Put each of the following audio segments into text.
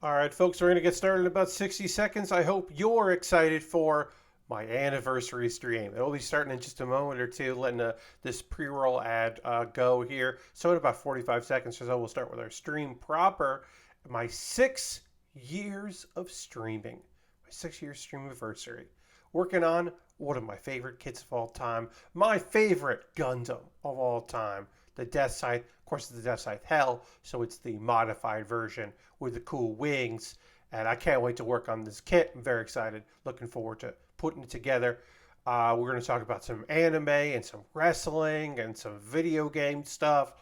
All right, folks, we're going to get started in about 60 seconds. I hope you're excited for my anniversary stream. It'll be starting in just a moment or two, letting this pre-roll ad go here. So in about 45 seconds or so, we'll start with our stream proper. My 6 years of streaming, my 6 year stream anniversary. Working on one of my favorite kits of all time, my favorite Gundam of all time, the Deathscythe. Of course, it's the Deathscythe Hell, so it's the modified version with the cool wings. And I can't wait to work on this kit. I'm very excited. Looking forward to putting it together. We're going to talk about some anime and some wrestling and some video game stuff,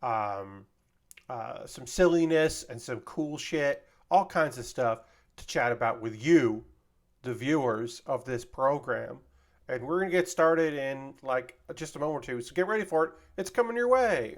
um, some silliness and some cool shit, all kinds of stuff to chat about with you, the viewers of this program. And we're going to get started in like just a moment or two. So get ready for it. It's coming your way.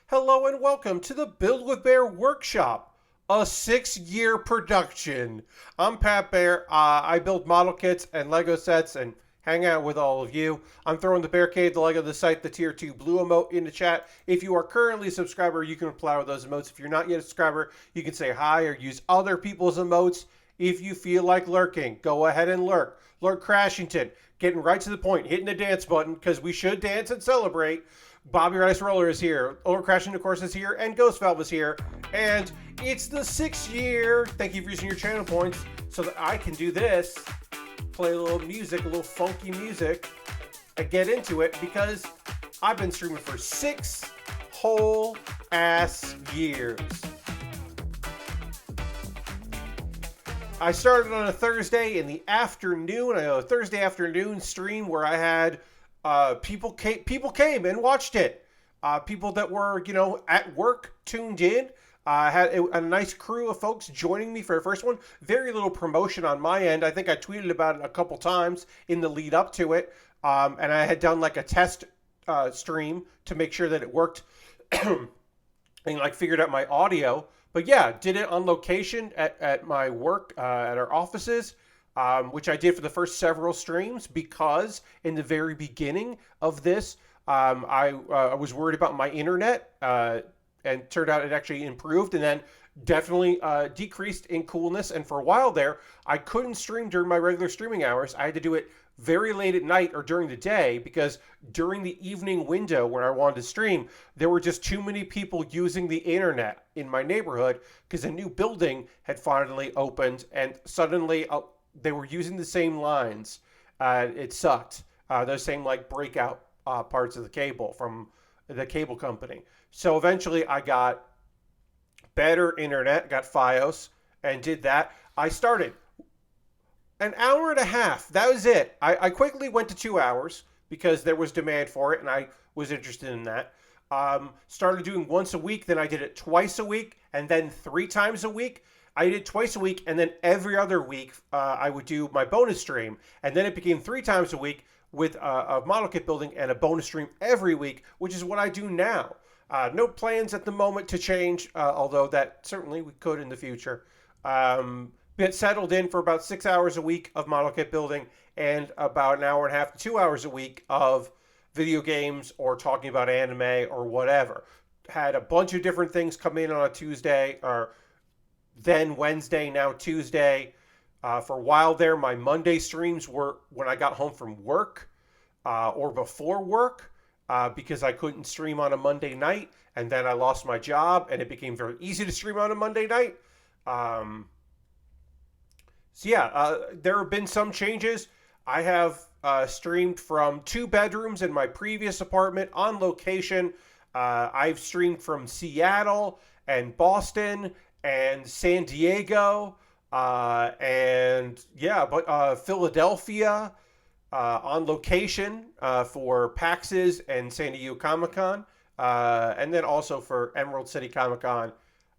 Hello and welcome to the Build with Bear Workshop, a 6 year production. I'm Pat Bear. I build model kits and Lego sets and hang out with all of you. I'm throwing the Bear Cave, the Lego, the site, the Tier 2 Blue emote in the chat. If you are currently a subscriber, you can reply with those emotes. If you're not yet a subscriber, you can say hi or use other people's emotes. If you feel like lurking, go ahead and lurk. Lurk Crashington, getting right to the point, hitting the dance button because we should dance and celebrate. Bobby Rice Roller is here. Over Crashing, of course, is here. And Ghost Valve is here. And it's the 6 year. Thank you for using your channel points so that I can do this. Play a little music, a little funky music. And get into it because I've been streaming for 6 whole ass years. I started on a Thursday in the afternoon. A Thursday afternoon stream where I had people came and watched it. People that were, at work tuned in. I had a nice crew of folks joining me for the first one. Very little promotion on my end. I think I tweeted about it a couple times in the lead up to it. And I had done like a test stream to make sure that it worked and like figured out my audio. But yeah, did it on location at my work, at our offices. Which I did for the first several streams because in the very beginning of this, I was worried about my internet, and turned out it actually improved and then definitely decreased in coolness. And for a while there, I couldn't stream during my regular streaming hours. I had to do it very late at night or during the day because during the evening window when I wanted to stream, there were just too many people using the internet in my neighborhood because a new building had finally opened and suddenly they were using the same lines. It sucked. Those same like breakout parts of the cable from the cable company. So eventually I got better internet, got Fios, and did that. I started an hour and a half. That was it. I quickly went to 2 hours because there was demand for it and I was interested in that. Started doing once a week, then I did it twice a week, and then 3 times a week. I did twice a week, and then every other week I would do my bonus stream. And then it became 3 times a week with a model kit building and a bonus stream every week, which is what I do now. No plans at the moment to change, although that certainly we could in the future. Been settled in for about 6 hours a week of model kit building and about an hour and a half to 2 hours a week of video games or talking about anime or whatever. Had a bunch of different things come in on a Tuesday, or then Wednesday, now Tuesday. For a while there, my Monday streams were when I got home from work or before work because I couldn't stream on a Monday night. And then I lost my job and it became very easy to stream on a Monday night. There have been some changes. I have streamed from 2 bedrooms in my previous apartment on location. I've streamed from Seattle and Boston and San Diego, Philadelphia on location for PAXs and San Diego Comic Con, and then also for Emerald City Comic Con.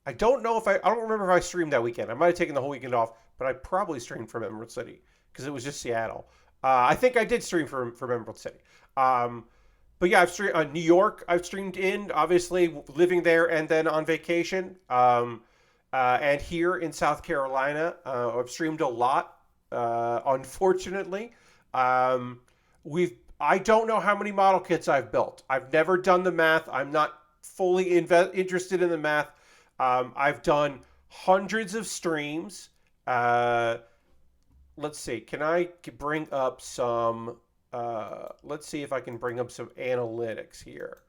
I don't remember if I streamed that weekend. I might have taken the whole weekend off, but I probably streamed from Emerald City because it was just Seattle. I think I did stream from Emerald City. But yeah, I've streamed New York. I've streamed in, obviously living there and then on vacation. And here in South Carolina, I've streamed a lot. Unfortunately, we've I don't know how many model kits I've built. I've never done the math. I'm not fully interested in the math. I've done hundreds of streams. Let's see. Can I bring up some? Let's see if I can bring up some analytics here.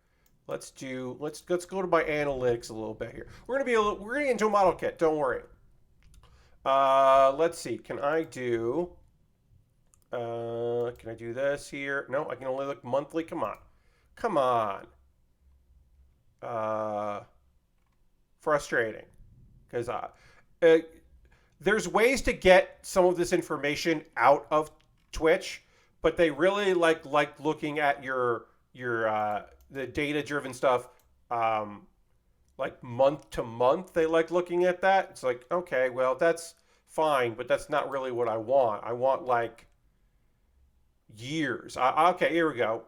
Let's go to my analytics a little bit here. We're gonna get into a model kit. Don't worry. Let's see. Can I do this here? No, I can only look monthly. Come on. Come on. Frustrating. Because there's ways to get some of this information out of Twitch, but they really like looking at your the data driven stuff like month to month. They like looking at that. It's like, okay, well, that's fine, but that's not really what I want. I want like years. Okay, here we go.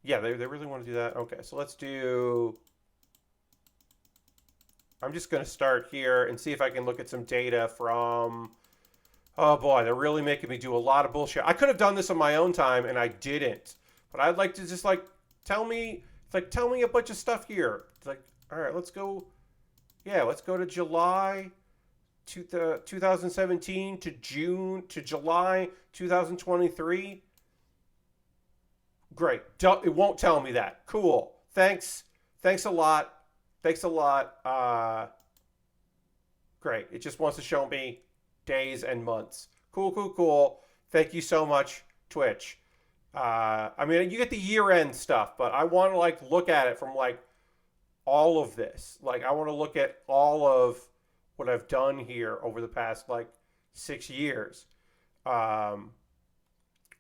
Yeah, they really want to do that. Okay, so let's do. I'm just going to start here and see if I can look at some data from. Oh boy, they're really making me do a lot of bullshit. I could have done this on my own time and I didn't. But I'd like to just like tell me a bunch of stuff here. It's like, all right, let's go. Yeah, let's go to July 2017 to July 2023. Great. It won't tell me that. Cool. Thanks a lot. Great. It just wants to show me days and months. Cool. Thank you so much, Twitch. I mean, you get the year-end stuff, but I want to like look at it from like all of this. Like, I want to look at all of what I've done here over the past like 6 years. We're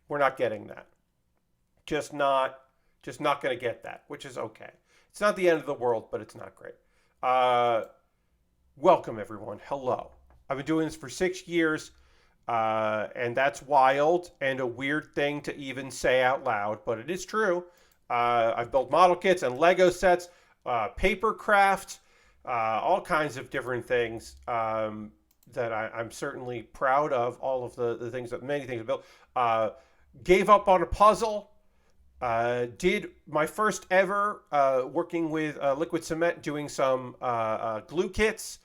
not getting that. Just not going to get that, which is okay. It's not the end of the world, but it's not great. Welcome, everyone. Hello. I've been doing this for 6 years, and that's wild and a weird thing to even say out loud, but it is true. I've built model kits and Lego sets, paper craft, all kinds of different things that I'm certainly proud of. All of the things many things I built. Gave up on a puzzle. Did my first ever working with liquid cement, doing some glue kits.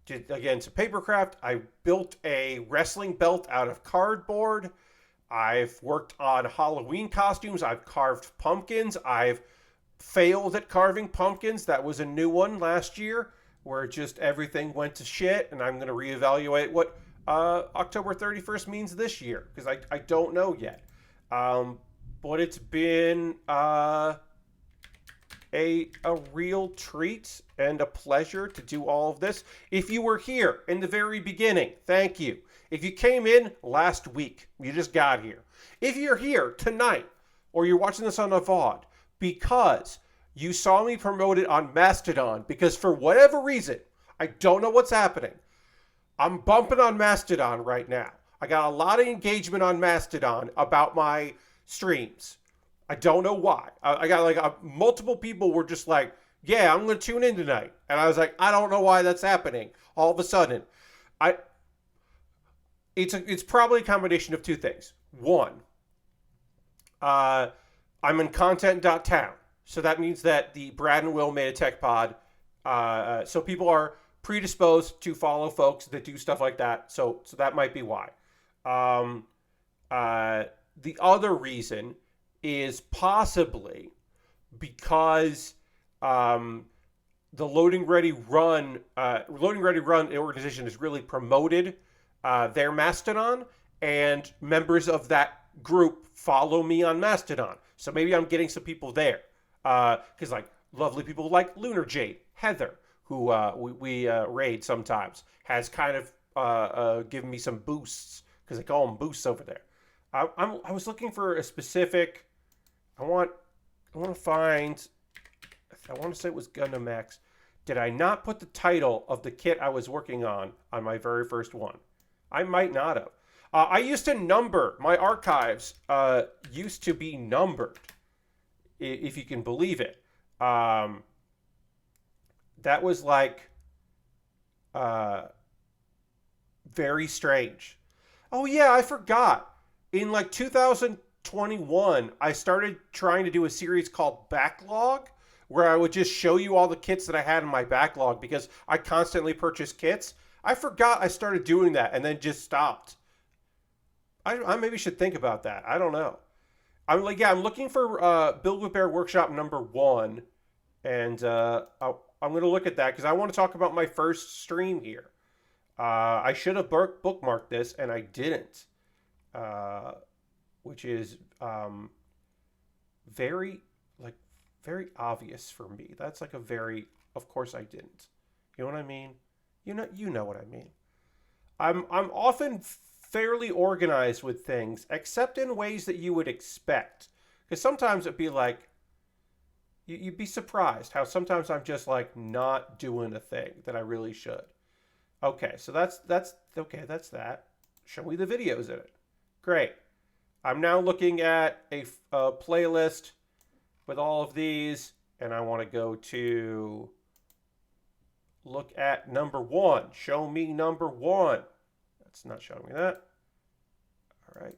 Did again some papercraft. I built a wrestling belt out of cardboard. I've worked on Halloween costumes. I've carved pumpkins. I've failed at carving pumpkins. That was a new one last year where just everything went to shit, and I'm going to reevaluate what October 31st means this year because I don't know yet. But it's been a real treat and a pleasure to do all of this. If you were here in the very beginning, thank you. If you came in last week, you just got here. If you're here tonight, or you're watching this on a VOD, because you saw me promote it on Mastodon, because for whatever reason, I don't know what's happening, I'm bumping on Mastodon right now. I got a lot of engagement on Mastodon about my streams. I don't know why. I got like multiple people were just like, yeah, I'm going to tune in tonight. And I was like, I don't know why that's happening. All of a sudden, it's probably a combination of two things. One, I'm in content.town. So that means that the Brad and Will made a tech pod. So people are predisposed to follow folks that do stuff like that. So that might be why. The other reason is possibly because the Loading Ready Run organization has really promoted their Mastodon, and members of that group follow me on Mastodon. So maybe I'm getting some people there because like lovely people like Lunar Jade, Heather, who we raid sometimes, has kind of given me some boosts because they call them boosts over there. I was looking for a specific. I want to find. I want to say it was Gundam Max. Did I not put the title of the kit I was working on my very first one? I might not have. I used to number my archives. Used to be numbered, if you can believe it. That was like very strange. Oh yeah, I forgot. In like 2000, 21, I started trying to do a series called Backlog, where I would just show you all the kits that I had in my backlog because I constantly purchase kits. I forgot I started doing that and then just stopped. I maybe should think about that. I don't know. I'm looking for Build with Bear Workshop #1, and I'm going to look at that because I want to talk about my first stream here. I should have bookmarked this, and I didn't, which is very very obvious for me. That's like a very, of course I didn't. You know what I mean? You know what I mean. I'm often fairly organized with things, except in ways that you would expect. Because sometimes it'd be like, you'd be surprised how sometimes I'm just like not doing a thing that I really should. Okay, so that's okay. That's that. Show me the videos in it. Great. I'm now looking at a playlist with all of these, and I want to go to look at #1. Show me #1. That's not showing me that. All right.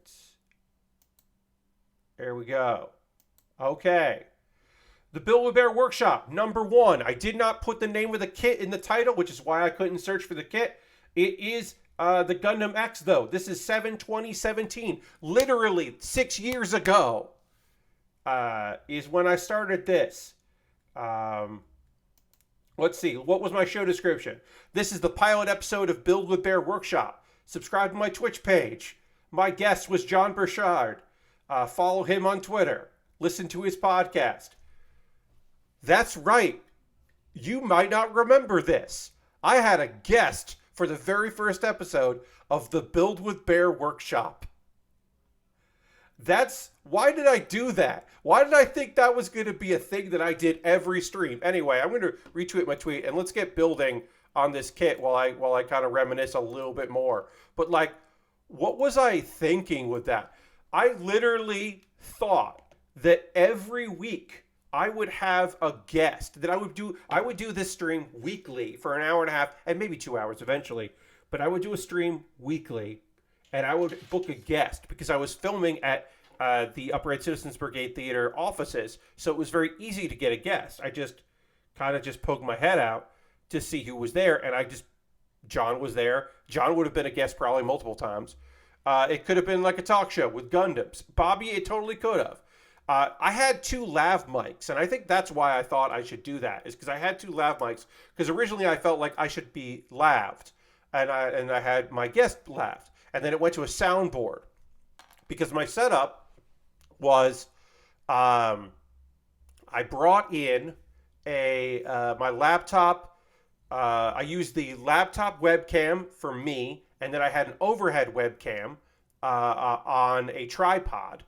There we go. Okay. The Build with Bear Workshop, #1. I did not put the name of the kit in the title, which is why I couldn't search for the kit. It is the Gundam X, though. This is 7/20/17. Literally 6 years ago is when I started this. Let's see. What was my show description? This is the pilot episode of Build with Bear Workshop. Subscribe to my Twitch page. My guest was John Burchard. Follow him on Twitter. Listen to his podcast. That's right. You might not remember this. I had a guest for the very first episode of the Build with Bear Workshop. Why did I do that? Why did I think that was going to be a thing that I did every stream? Anyway, I'm going to retweet my tweet and let's get building on this kit while I kind of reminisce a little bit more. But like, what was I thinking with that? I literally thought that every week I would have a guest that I would do this stream weekly for an hour and a half and maybe 2 hours eventually. But I would do a stream weekly and I would book a guest because I was filming at the Upper Ed Citizens Brigade Theater offices. So it was very easy to get a guest. I just kind of just poked my head out to see who was there. And John was there. John would have been a guest probably multiple times. It could have been like a talk show with Gundams. Bobby, it totally could have. I had 2 lav mics, and I think that's why I thought I should do that, is because I had 2 lav mics, because originally I felt like I should be laved, and I had my guest laved, and then it went to a soundboard, because my setup was, I brought in my laptop. I used the laptop webcam for me, and then I had an overhead webcam on a tripod.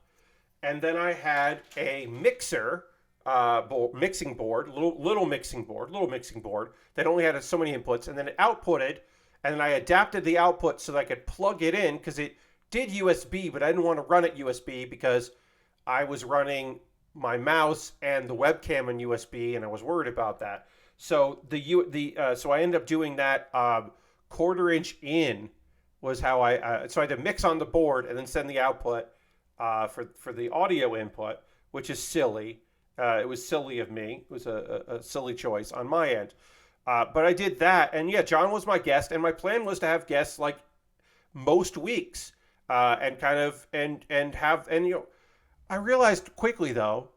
And then I had a mixing board, little mixing board that only had so many inputs, and then it outputted, and then I adapted the output so that I could plug it in because it did USB, but I didn't want to run it USB because I was running my mouse and the webcam on USB, and I was worried about that. So so I ended up doing that 1/4 inch in was how so I had to mix on the board and then send the output for the audio input, which is silly. It was silly of me. It was a silly choice on my end. But I did that, and yeah, John was my guest, and my plan was to have guests like most weeks, and I realized quickly though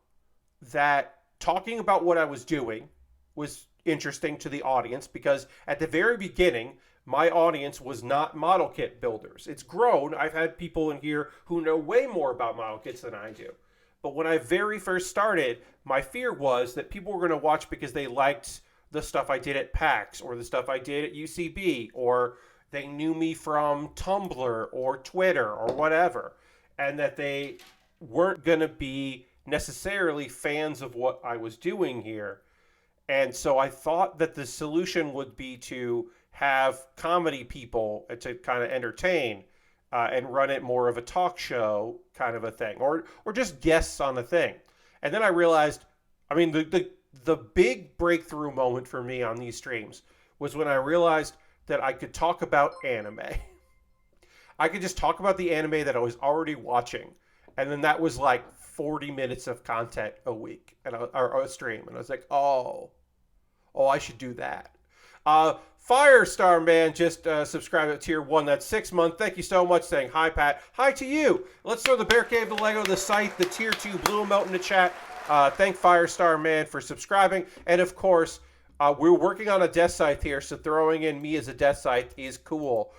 that talking about what I was doing was interesting to the audience because at the very beginning, my audience was not model kit builders. It's grown. I've had people in here who know way more about model kits than I do. But when I very first started, my fear was that people were going to watch because they liked the stuff I did at PAX or the stuff I did at UCB, or they knew me from Tumblr or Twitter or whatever, and that they weren't going to be necessarily fans of what I was doing here. And so I thought that the solution would be to have comedy people to kind of entertain and run it more of a talk show kind of a thing, or just guests on the thing. And then I realized, I mean, the big breakthrough moment for me on these streams was when I realized that I could talk about anime. I could just talk about the anime that I was already watching. And then that was like 40 minutes of content a week or a stream. And I was like, oh, I should do that. Firestar Man just subscribed at tier 1. That's 6 months. Thank you so much. Saying hi, Pat. Hi to you. Let's throw the Bear Cave, the Lego, the Scythe, the tier 2 Blue Emote in the chat. Thank Firestar Man for subscribing. And of course, we're working on a Deathscythe here, so throwing in me as a Deathscythe is cool.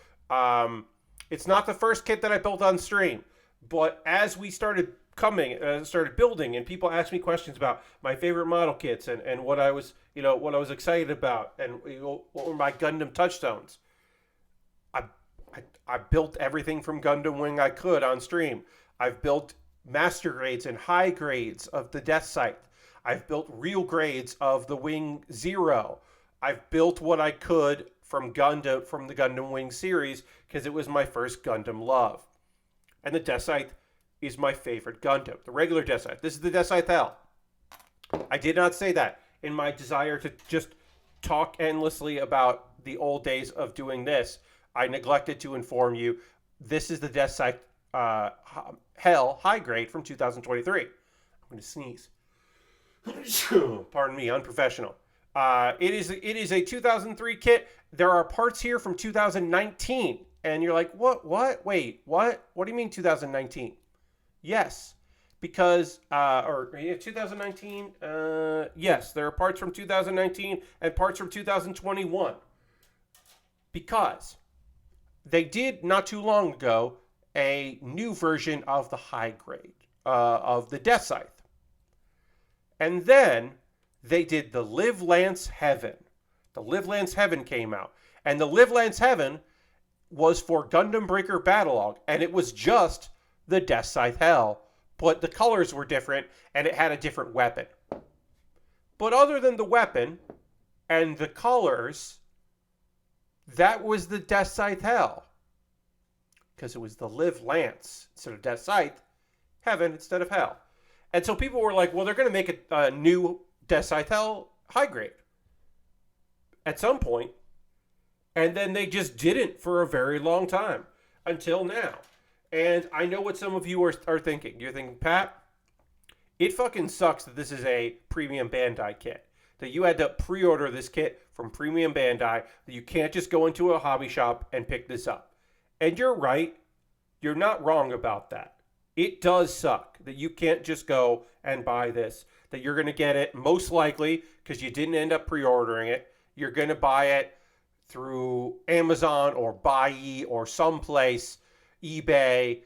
It's not the first kit that I built on stream, but as we started started building, and people asked me questions about my favorite model kits and what I was, what I was excited about, and what were my Gundam touchstones. I built everything from Gundam Wing I could on stream. I've built master grades and high grades of the Deathscythe. I've built real grades of the Wing Zero. I've built what I could from the Gundam Wing series because it was my first Gundam love. And the Deathscythe is my favorite Gundam. The regular Deathscythe. This is the Deathscythe Hell. I did not say that in my desire to just talk endlessly about the old days of doing this. I neglected to inform you. This is the Deathscythe Hell high grade from 2023. I'm going to sneeze. Pardon me, unprofessional. It is a 2003 kit. There are parts here from 2019, and you're like, what? Wait, what? What do you mean 2019? Yes, because 2019. Yes, there are parts from 2019 and parts from 2021 because they did not too long ago a new version of the high grade of the Deathscythe. And then they did the Live Lance Heaven. The Live Lance Heaven came out. And the Live Lance Heaven was for Gundam Breaker Battlelog. And it was just the Deathscythe Hell. But the colors were different and it had a different weapon. But other than the weapon and the colors, that was the Deathscythe Hell. Because it was the Live Lance instead of Deathscythe Heaven instead of Hell. And so people were like, well, they're going to make a new Deathscythe Hell high grade at some point. And then they just didn't for a very long time until now. And I know what some of you are thinking. You're thinking, Pat, it fucking sucks that this is a premium Bandai kit. That you had to pre-order this kit from premium Bandai. That you can't just go into a hobby shop and pick this up. And you're right. You're not wrong about that. It does suck that you can't just go and buy this. That you're going to get it, most likely, because you didn't end up pre-ordering it. You're going to buy it through Amazon or Buy or someplace, eBay,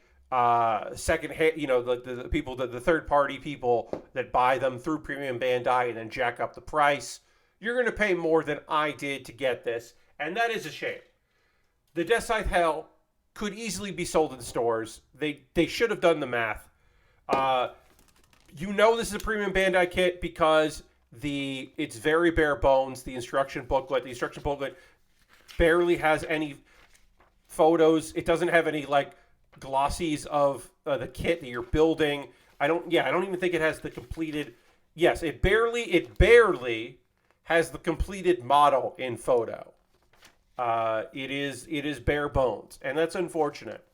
secondhand, the people, the third-party people that buy them through Premium Bandai and then jack up the price. You're going to pay more than I did to get this, and that is a shame. The Deathscythe Hell could easily be sold in stores. They should have done the math. This is a premium Bandai kit because it's very bare bones. The instruction booklet barely has any photos. It doesn't have any glossies of the kit that you're building. I don't even think it has the completed. Yes, it barely has the completed model in photo. It is bare bones, and that's unfortunate.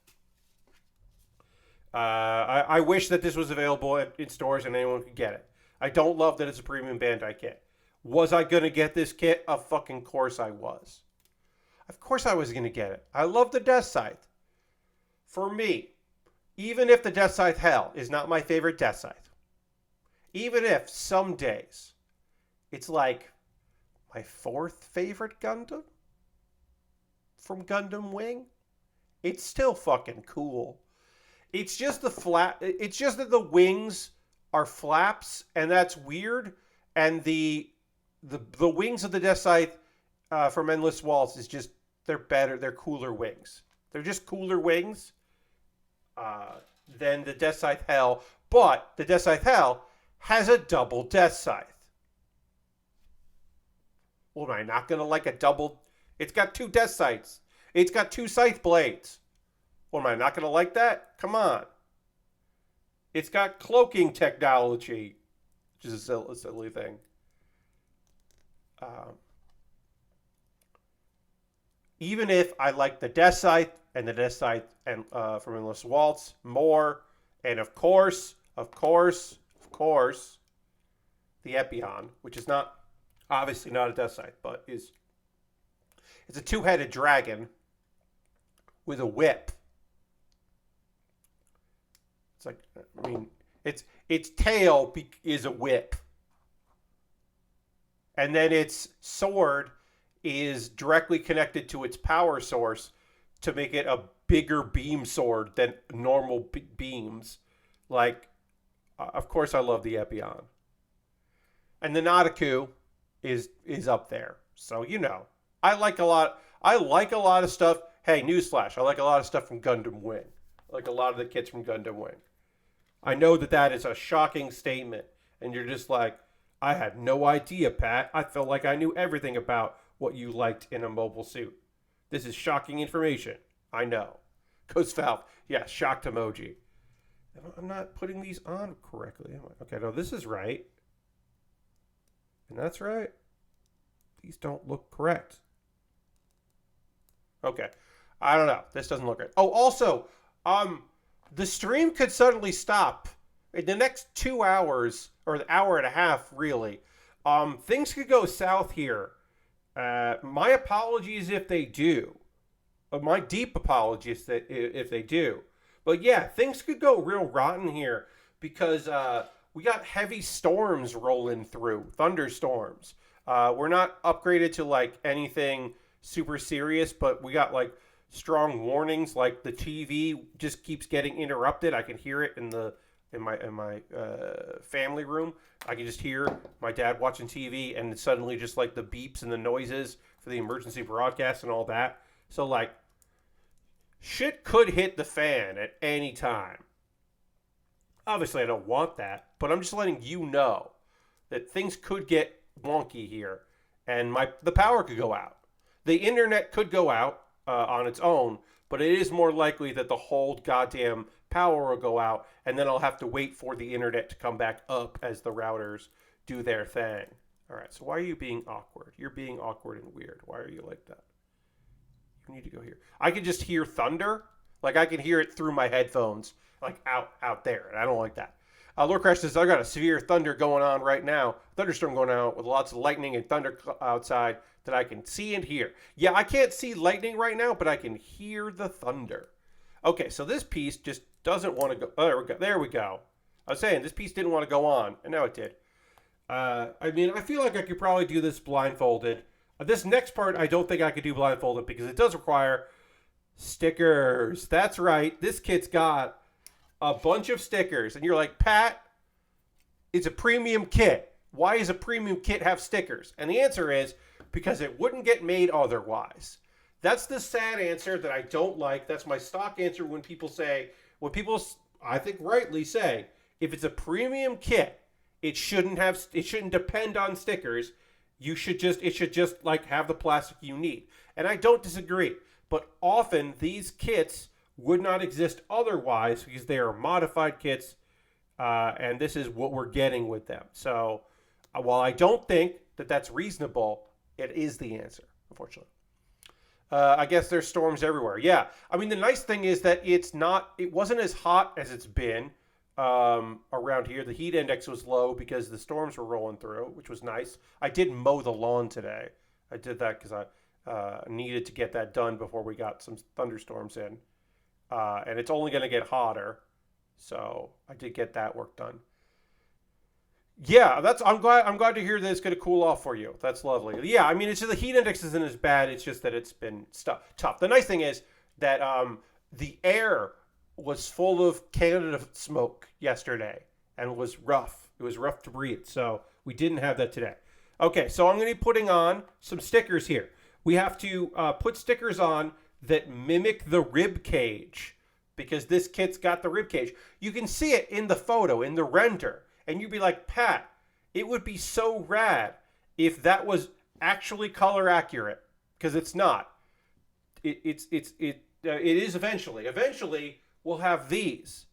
I wish that this was available in stores and anyone could get it. I don't love that it's a premium Bandai kit. Was I going to get this kit? Of fucking course I was. Of course I was going to get it. I love the Deathscythe. For me, even if the Deathscythe Hell is not my favorite Deathscythe, even if some days it's like my fourth favorite Gundam from Gundam Wing, it's still fucking cool. It's just it's just that the wings are flaps, and that's weird. And the wings of the Deathscythe from Endless Waltz is just, they're better. They're cooler wings. They're just cooler wings than the Deathscythe Hell. But the Deathscythe Hell has a double Deathscythe. Well, am I not going to like a double? It's got two Deathscythes. It's got two scythe blades. Well, am I not going to like that? Come on. It's got cloaking technology, which is a silly thing. Even if I like the Deathscythe and the Deathscythe and from Endless Waltz more, And of course, the Epion, which is not obviously not a Deathscythe, but it's a two-headed dragon with a whip. It's like, I mean, its tail is a whip, and then its sword is directly connected to its power source to make it a bigger beam sword than normal beams. Like, of course, I love the Epion, and the Nautiku is up there. So I like a lot. I like a lot of stuff. Hey, newsflash! I like a lot of stuff from Gundam Wing. I like a lot of the kits from Gundam Wing. I know that is a shocking statement, and you're just like, I had no idea, Pat. I felt like I knew everything about what you liked in a mobile suit. This is shocking information. I know. Ghost Valve, yeah, shocked emoji. I'm not putting these on correctly. Okay, no, this is right. And that's right. These don't look correct. Okay. I don't know. This doesn't look right. Oh, also, the stream could suddenly stop in the next 2 hours, or the hour and a half, really. Things could go south here. My apologies if they do. My deep apologies if they do. But yeah, things could go real rotten here because we got heavy storms rolling through, thunderstorms. We're not upgraded to like anything super serious, but we got like strong warnings. Like the TV just keeps getting interrupted. I can hear it in my family room. I can just hear my dad watching TV, and suddenly just like the beeps and the noises for the emergency broadcast and all that. So like, shit could hit the fan at any time. Obviously, I don't want that, but I'm just letting you know that things could get wonky here, and the power could go out. The internet could go out on its own, but it is more likely that the whole goddamn power will go out, and then I'll have to wait for the internet to come back up as the routers do their thing. All right, so why are you being awkward? You're being awkward and weird. Why are you like that? You need to go here. I can just hear thunder. Like, I can hear it through my headphones, like out there, and I don't like that. Lord Crash says, I got a severe thunder going on right now. Thunderstorm going on with lots of lightning and thunder outside that I can see and hear. Yeah, I can't see lightning right now, but I can hear the thunder. Okay, so this piece just doesn't want to go. Oh, there we go. There we go. I was saying, this piece didn't want to go on, and now it did. I mean, I feel like I could probably do this blindfolded. This next part, I don't think I could do blindfolded because it does require stickers. That's right. This kit's got a bunch of stickers. And you're like, Pat, it's a premium kit. Why does a premium kit have stickers? And the answer is because it wouldn't get made otherwise. That's the sad answer that I don't like. That's my stock answer when people, I think rightly say, if it's a premium kit, it shouldn't depend on stickers. It should just like have the plastic you need. And I don't disagree. But often these kits would not exist otherwise because they are modified kits, and this is what we're getting with them. So while I don't think that that's reasonable, it is the answer, unfortunately. I guess there's storms everywhere. Yeah, I mean, the nice thing is that it wasn't as hot as it's been around here. The heat index was low because the storms were rolling through, which was nice. I did mow the lawn today. I did that because I needed to get that done before we got some thunderstorms in. And it's only going to get hotter. So I did get that work done. Yeah, I'm glad to hear that it's going to cool off for you. That's lovely. Yeah, I mean, it's just the heat index isn't as bad. It's just that it's been tough. The nice thing is that the air was full of Canada smoke yesterday and it was rough. It was rough to breathe. So we didn't have that today. Okay, so I'm going to be putting on some stickers here. We have to put stickers on that mimic the rib cage because this kit's got the rib cage. You can see it in the photo, in the render, and you'd be like, Pat, it would be so rad if that was actually color accurate, because it's not. It is eventually. Eventually, we'll have these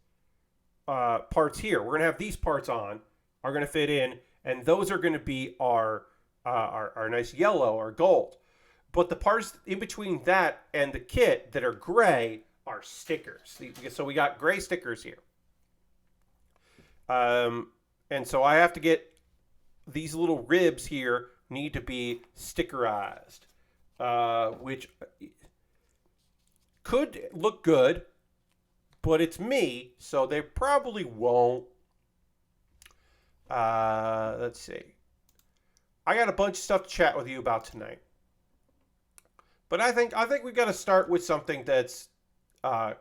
parts here. We're gonna have these parts on, are gonna fit in, and those are gonna be our nice yellow or gold. But the parts in between that and the kit that are gray are stickers. So we got gray stickers here. And so I have to get these little ribs here need to be stickerized, which could look good, but it's me, so they probably won't. Let's see. I got a bunch of stuff to chat with you about tonight, but I think we got to start with something that's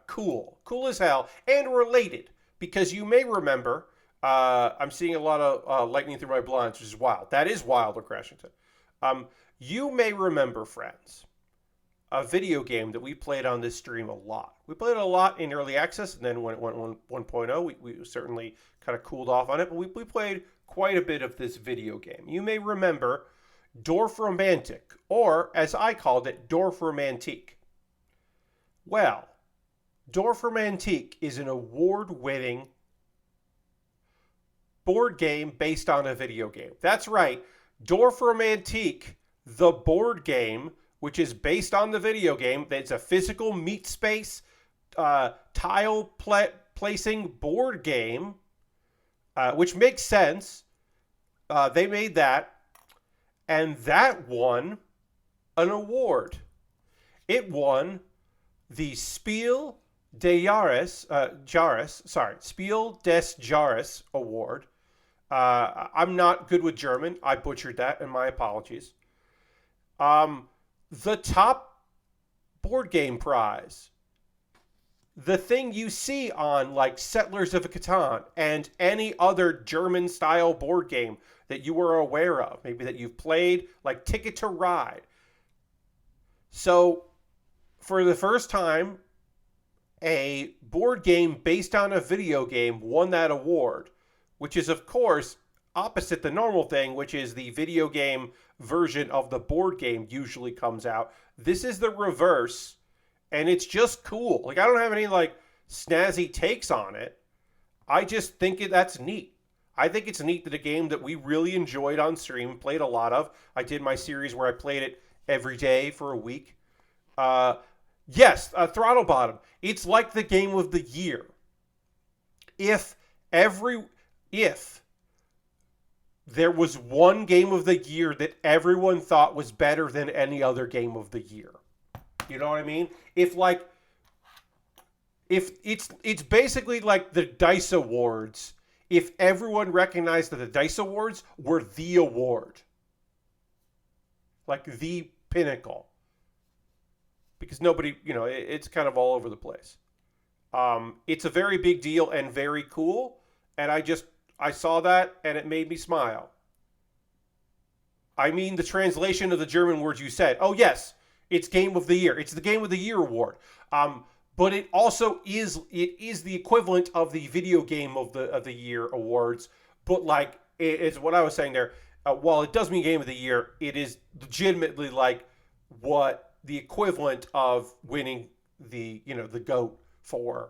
cool as hell, and related, because you may remember. I'm seeing a lot of lightning through my blinds, which is wild. That is Wilder Crashington. You may remember, friends, a video game that we played on this stream a lot. We played it a lot in early access, and then when it went 1.0, we certainly kind of cooled off on it, but we played quite a bit of this video game. You may remember Dorfromantik, or as I called it, Dorfromantik. Well, Dorfromantik is an award-winning board game based on a video game. That's right. Dorfromantik, the board game, which is based on the video game. It's a physical meat space tile placing board game, which makes sense. They made that, and that won an award. It won the Spiel des Jahres award. I'm not good with German. I butchered that, and my apologies. The top board game prize, the thing you see on like Settlers of Catan and any other German-style board game that you were aware of, maybe that you've played, like Ticket to Ride. So, for the first time, a board game based on a video game won that award, which is, of course, opposite the normal thing, which is the video game version of the board game usually comes out. This is the reverse, and it's just cool. Like, I don't have any, like, snazzy takes on it. I just think that's neat. I think it's neat that a game that we really enjoyed on stream, played a lot of. I did my series where I played it every day for a week. Yes, Throttle Bottom. It's like the game of the year. If there was one game of the year that everyone thought was better than any other game of the year. You know what I mean? If it's basically like the DICE Awards, if everyone recognized that the DICE Awards were the award. Like the pinnacle. Because nobody, it's kind of all over the place. It's a very big deal and very cool. And I saw that and it made me smile. I mean, the translation of the German words you said. Oh, yes, it's Game of the Year. It's the Game of the Year award. But it also is the equivalent of the Video Game of the Year awards. But like, it's what I was saying there. While it does mean Game of the Year, it is legitimately like what the equivalent of winning the GOAT for,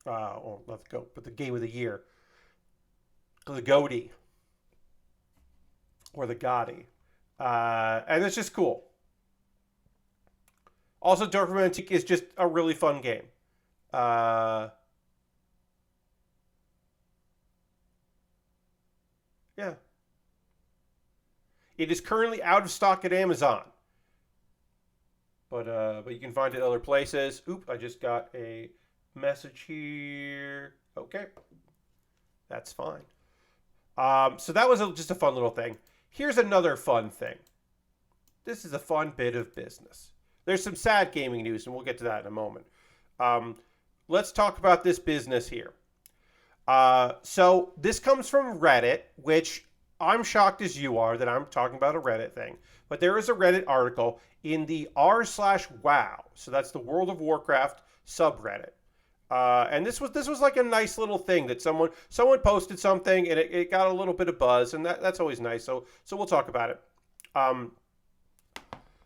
well, not the GOAT, but the Game of the Year. The GOATY. Or the GOTY. And it's just cool. Also, Dorfromantik is just a really fun game. Yeah. It is currently out of stock at Amazon. But you can find it other places. Oop, I just got a message here. Okay. That's fine. So that was just a fun little thing. Here's another fun thing. This is a fun bit of business. There's some sad gaming news, and we'll get to that in a moment. Let's talk about this business here. So this comes from Reddit, which I'm shocked as you are that I'm talking about a Reddit thing. But there is a Reddit article in the r/wow. So that's the World of Warcraft subreddit. And this was like a nice little thing that someone posted something and it got a little bit of buzz, and that's always nice. So we'll talk about it. I'm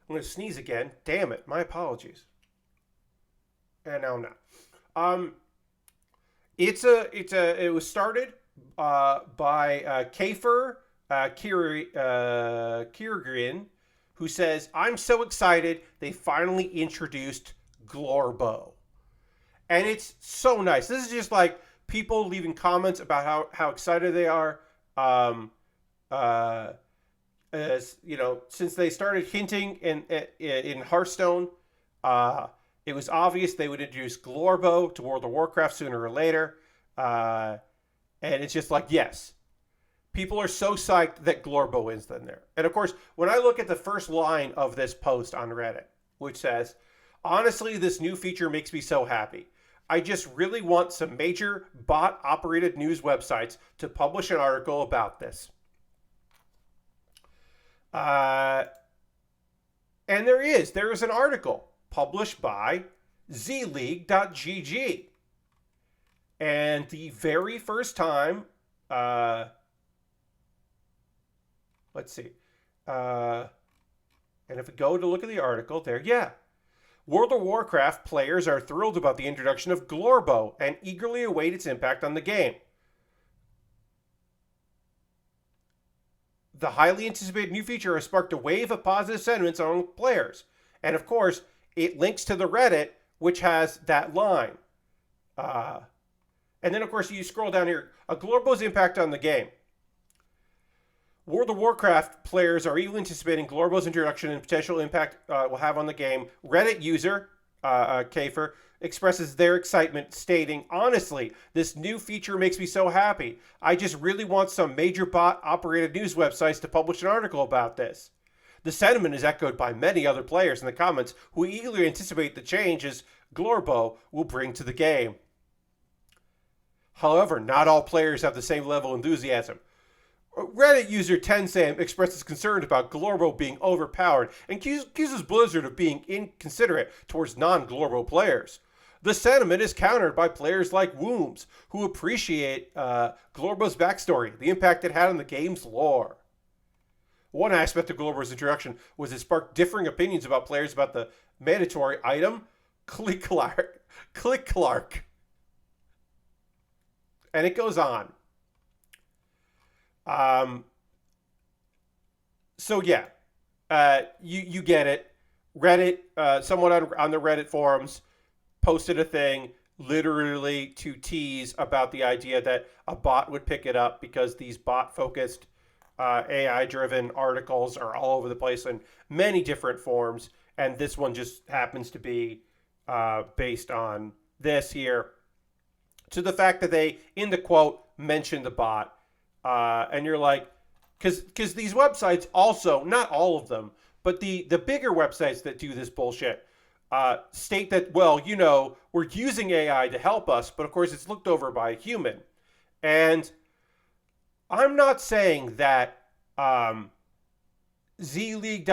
going to sneeze again. Damn it. My apologies. And now I'm not. It was started by Kafer Kirgrin, who says, "I'm so excited they finally introduced Glorbo." And it's so nice. This is just like people leaving comments about how excited they are. Um, as you know, since they started hinting in Hearthstone, uh, it was obvious they would introduce Glorbo to World of Warcraft sooner or later. Uh, and it's just like, yes, people are so psyched that Glorbo is in there. And of course, when I look at the first line of this post on Reddit, which says, honestly, this new feature makes me so happy. I just really want some major bot operated news websites to publish an article about this. Uh, and there is an article published by zleague.gg. And the very first time, let's see. And if we go to look at the article there, yeah. World of Warcraft players are thrilled about the introduction of Glorbo and eagerly await its impact on the game. The highly anticipated new feature has sparked a wave of positive sentiments among players. And of course, it links to the Reddit, which has that line. And then, of course, you scroll down here. Glorbo's impact on the game. World of Warcraft players are eagerly anticipating Glorbo's introduction and potential impact will have on the game. Reddit user, Kafer, expresses their excitement, stating, honestly, this new feature makes me so happy. I just really want some major bot-operated news websites to publish an article about this. The sentiment is echoed by many other players in the comments who eagerly anticipate the changes Glorbo will bring to the game. However, not all players have the same level of enthusiasm. Reddit user Tensam expresses concern about Glorbo being overpowered and accuses Blizzard of being inconsiderate towards non-Glorbo players. The sentiment is countered by players like Wooms, who appreciate Glorbo's backstory, the impact it had on the game's lore. One aspect of Glorbo's introduction was it sparked differing opinions about players about the mandatory item, Click-Clark. And it goes on. So yeah, you get it. Reddit, someone on the Reddit forums posted a thing literally to tease about the idea that a bot would pick it up because these bot-focused AI-driven articles are all over the place in many different forms, and this one just happens to be based on this here. To the fact that they, in the quote, mentioned the bot, and you're like, because these websites also, not all of them, but the bigger websites that do this bullshit state that, well, you know, we're using AI to help us, but of course it's looked over by a human. And I'm not saying that zleague.gg,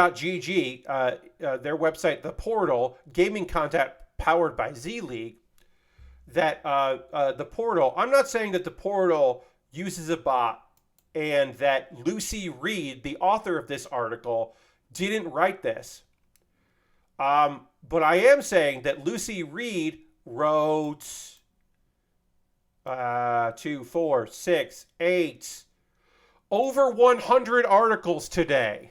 their website, the portal, gaming content powered by zleague, that the portal, I'm not saying that the portal uses a bot and that Lucy Reed, the author of this article, didn't write this. But I am saying that Lucy Reed wrote 2, 4, 6, 8, over 100 articles today.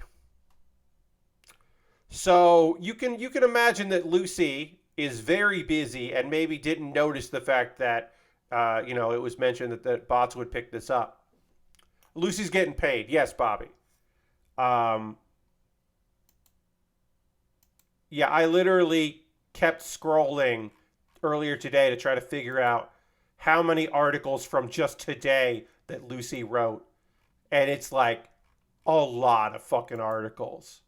So you can imagine that Lucy is very busy and maybe didn't notice the fact that it was mentioned that bots would pick this up. Lucy's getting paid. Yes, Bobby. Yeah, I literally kept scrolling earlier today to try to figure out how many articles from just today that Lucy wrote. And it's like a lot of fucking articles.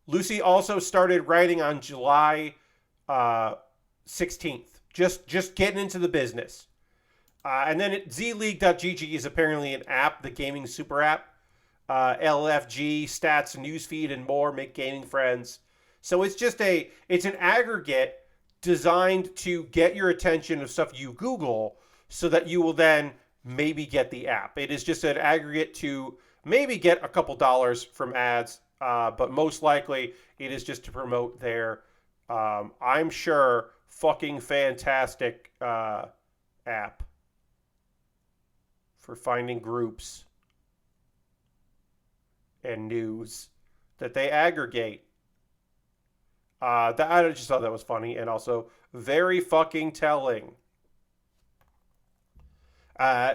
Lucy also started writing on July 16th. Just getting into the business. And then zleague.gg is apparently an app, the gaming super app. LFG, stats, newsfeed, and more make gaming friends. So it's an aggregate designed to get your attention of stuff you Google so that you will then maybe get the app. It is just an aggregate to maybe get a couple dollars from ads, but most likely it is just to promote their, I'm sure, fucking fantastic app for finding groups and news that they aggregate. I just thought that was funny and also very fucking telling. Uh,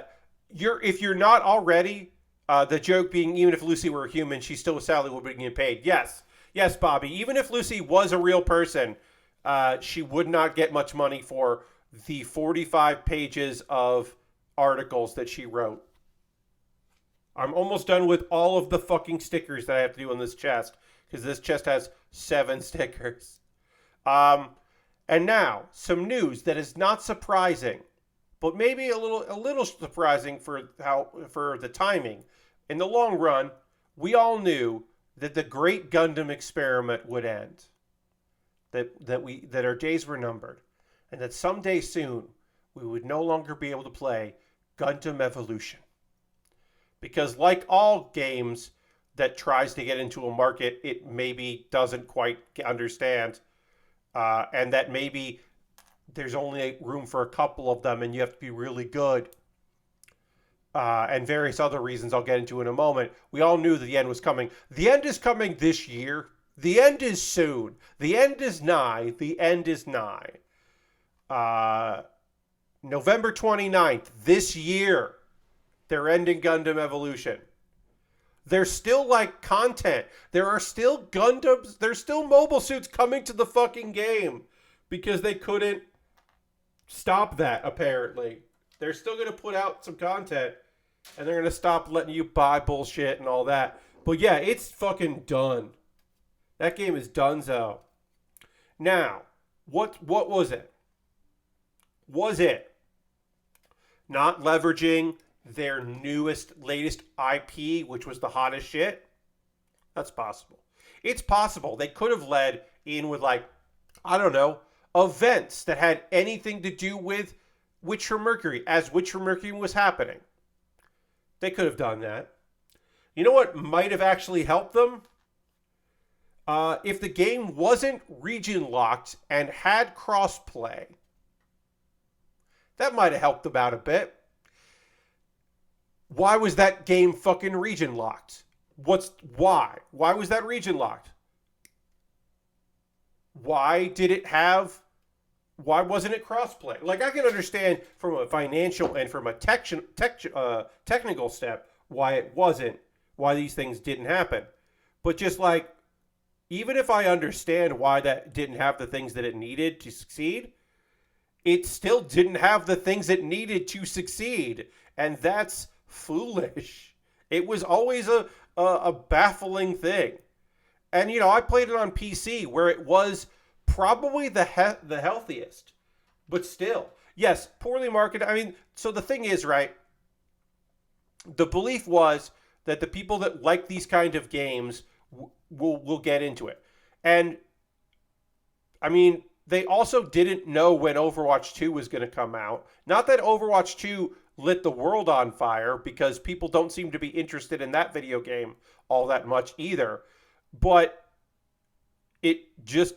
if you're not already, the joke being, even if Lucy were a human, she still sadly would be getting paid. Yes, yes, Bobby. Even if Lucy was a real person, she would not get much money for the 45 pages of articles that she wrote. I'm almost done with all of the fucking stickers that I have to do on this chest because this chest has 7 stickers. And now some news that is not surprising, but maybe a little surprising for the timing. In the long run, we all knew that the Great Gundam experiment would end. That our days were numbered, and that someday soon we would no longer be able to play Gundam Evolution. Because like all games that tries to get into a market it maybe doesn't quite understand, and that maybe there's only room for a couple of them and you have to be really good, and various other reasons I'll get into in a moment, we all knew that the end was coming. The end is coming this year. The end is soon. The end is nigh. The end is nigh. November 29th, this year, they're ending Gundam Evolution. There's still like content. There are still Gundams. There's still mobile suits coming to the fucking game because they couldn't stop that, apparently. They're still going to put out some content and they're going to stop letting you buy bullshit and all that. But yeah, it's fucking done. That game is donezo. Now, what was it? Was it not leveraging their latest IP, which was the hottest shit? That's possible. It's possible. They could have led in with, like, I don't know, events that had anything to do with Witch from Mercury as Witch from Mercury was happening. They could have done that. You know what might have actually helped them? If the game wasn't region locked and had crossplay, that might have helped them out a bit. Why was that game fucking region locked? Why? Why was that region locked? Why wasn't it crossplay? Like, I can understand from a financial and from a technical step why these things didn't happen. But just like, even if I understand why that didn't have the things that it needed to succeed, it still didn't have the things it needed to succeed. And that's foolish. It was always a baffling thing. And, you know, I played it on PC where it was probably the healthiest. But still, yes, poorly marketed. I mean, so the thing is, right, the belief was that the people that like these kind of games will get into it. And, I mean, they also didn't know when Overwatch 2 was going to come out. Not that Overwatch 2 lit the world on fire, because people don't seem to be interested in that video game all that much either. But it just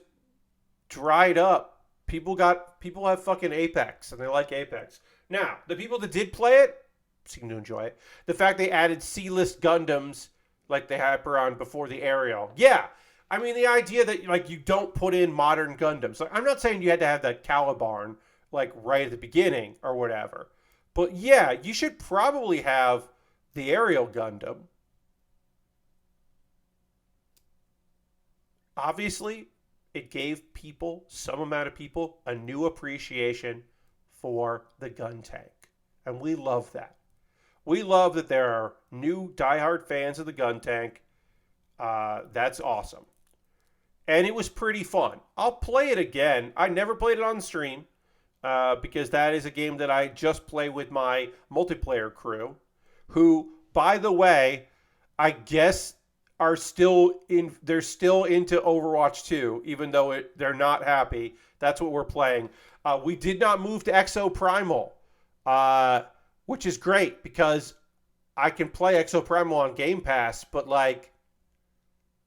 dried up. People have fucking Apex, and they like Apex. Now, the people that did play it seem to enjoy it. The fact they added C-list Gundams like they had on before the Ariel. Yeah. I mean, the idea that, like, you don't put in modern Gundams. Like, I'm not saying you had to have that Calibarn, like, right at the beginning or whatever. But yeah, you should probably have the Ariel Gundam. Obviously, it gave some amount of people, a new appreciation for the gun tank. And we love that. We love that there are new diehard fans of the gun tank. That's awesome. And it was pretty fun. I'll play it again. I never played it on stream, because that is a game that I just play with my multiplayer crew, who, by the way, I guess they're still into Overwatch 2, even though they're not happy. That's what we're playing. We did not move to Exo Primal, which is great because I can play Exo Primal on Game Pass, but, like,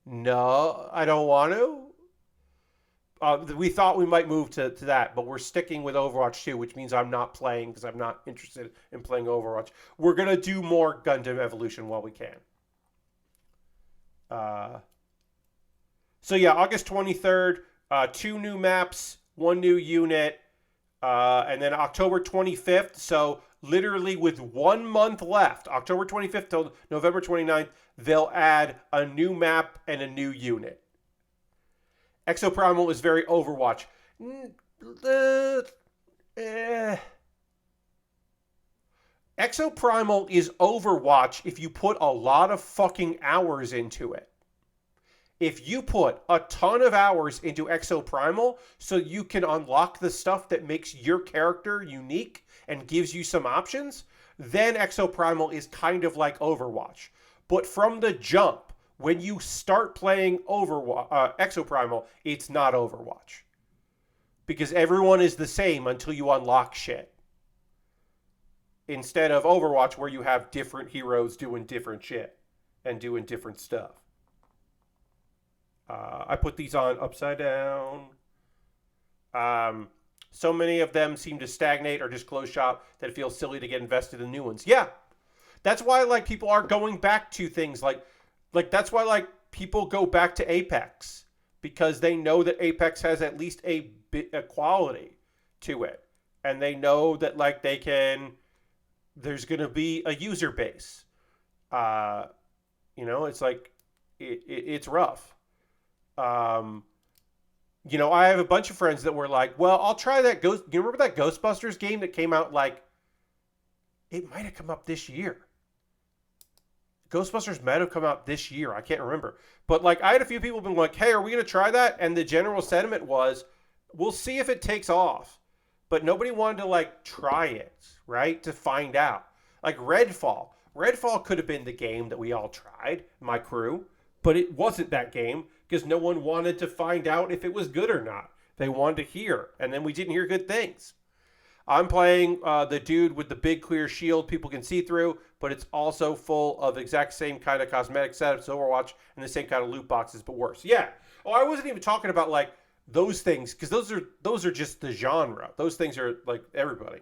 no, I don't want to. We thought we might move to that, but we're sticking with Overwatch 2, which means I'm not playing because I'm not interested in playing Overwatch. We're going to do more Gundam Evolution while we can. So yeah, August 23rd, 2 new maps, 1 new unit, and then October 25th, so literally with 1 month left, October 25th till November 29th, they'll add a new map and a new unit. Exoprimal is very Overwatch. Exoprimal is Overwatch if you put a lot of fucking hours into it. If you put a ton of hours into Exoprimal so you can unlock the stuff that makes your character unique and gives you some options, then Exoprimal is kind of like Overwatch. But from the jump, when you start playing Exoprimal, it's not Overwatch. Because everyone is the same until you unlock shit. Instead of Overwatch, where you have different heroes doing different shit and doing different stuff. I put these on upside down. So many of them seem to stagnate or just close shop that it feels silly to get invested in new ones. Yeah, that's why like people are going back to things like that's why like people go back to Apex, because they know that Apex has at least a bit of quality to it, and they know that like they can. There's going to be a user base. It's like it's rough. I have a bunch of friends that were like, well, I'll try that You remember that Ghostbusters game that came out like, it might have come up this year. Ghostbusters might have come out this year. I can't remember. But like, I had a few people been like, hey, are we going to try that? And the general sentiment was, we'll see if it takes off. But nobody wanted to like try it, right? To find out. Like Redfall. Redfall could have been the game that we all tried, my crew. But it wasn't that game because no one wanted to find out if it was good or not. They wanted to hear, and then we didn't hear good things. I'm playing the dude with the big clear shield people can see through, but it's also full of exact same kind of cosmetic setups, Overwatch, and the same kind of loot boxes, but worse. Yeah. Oh, I wasn't even talking about like those things, because those are just the genre. Those things are like everybody.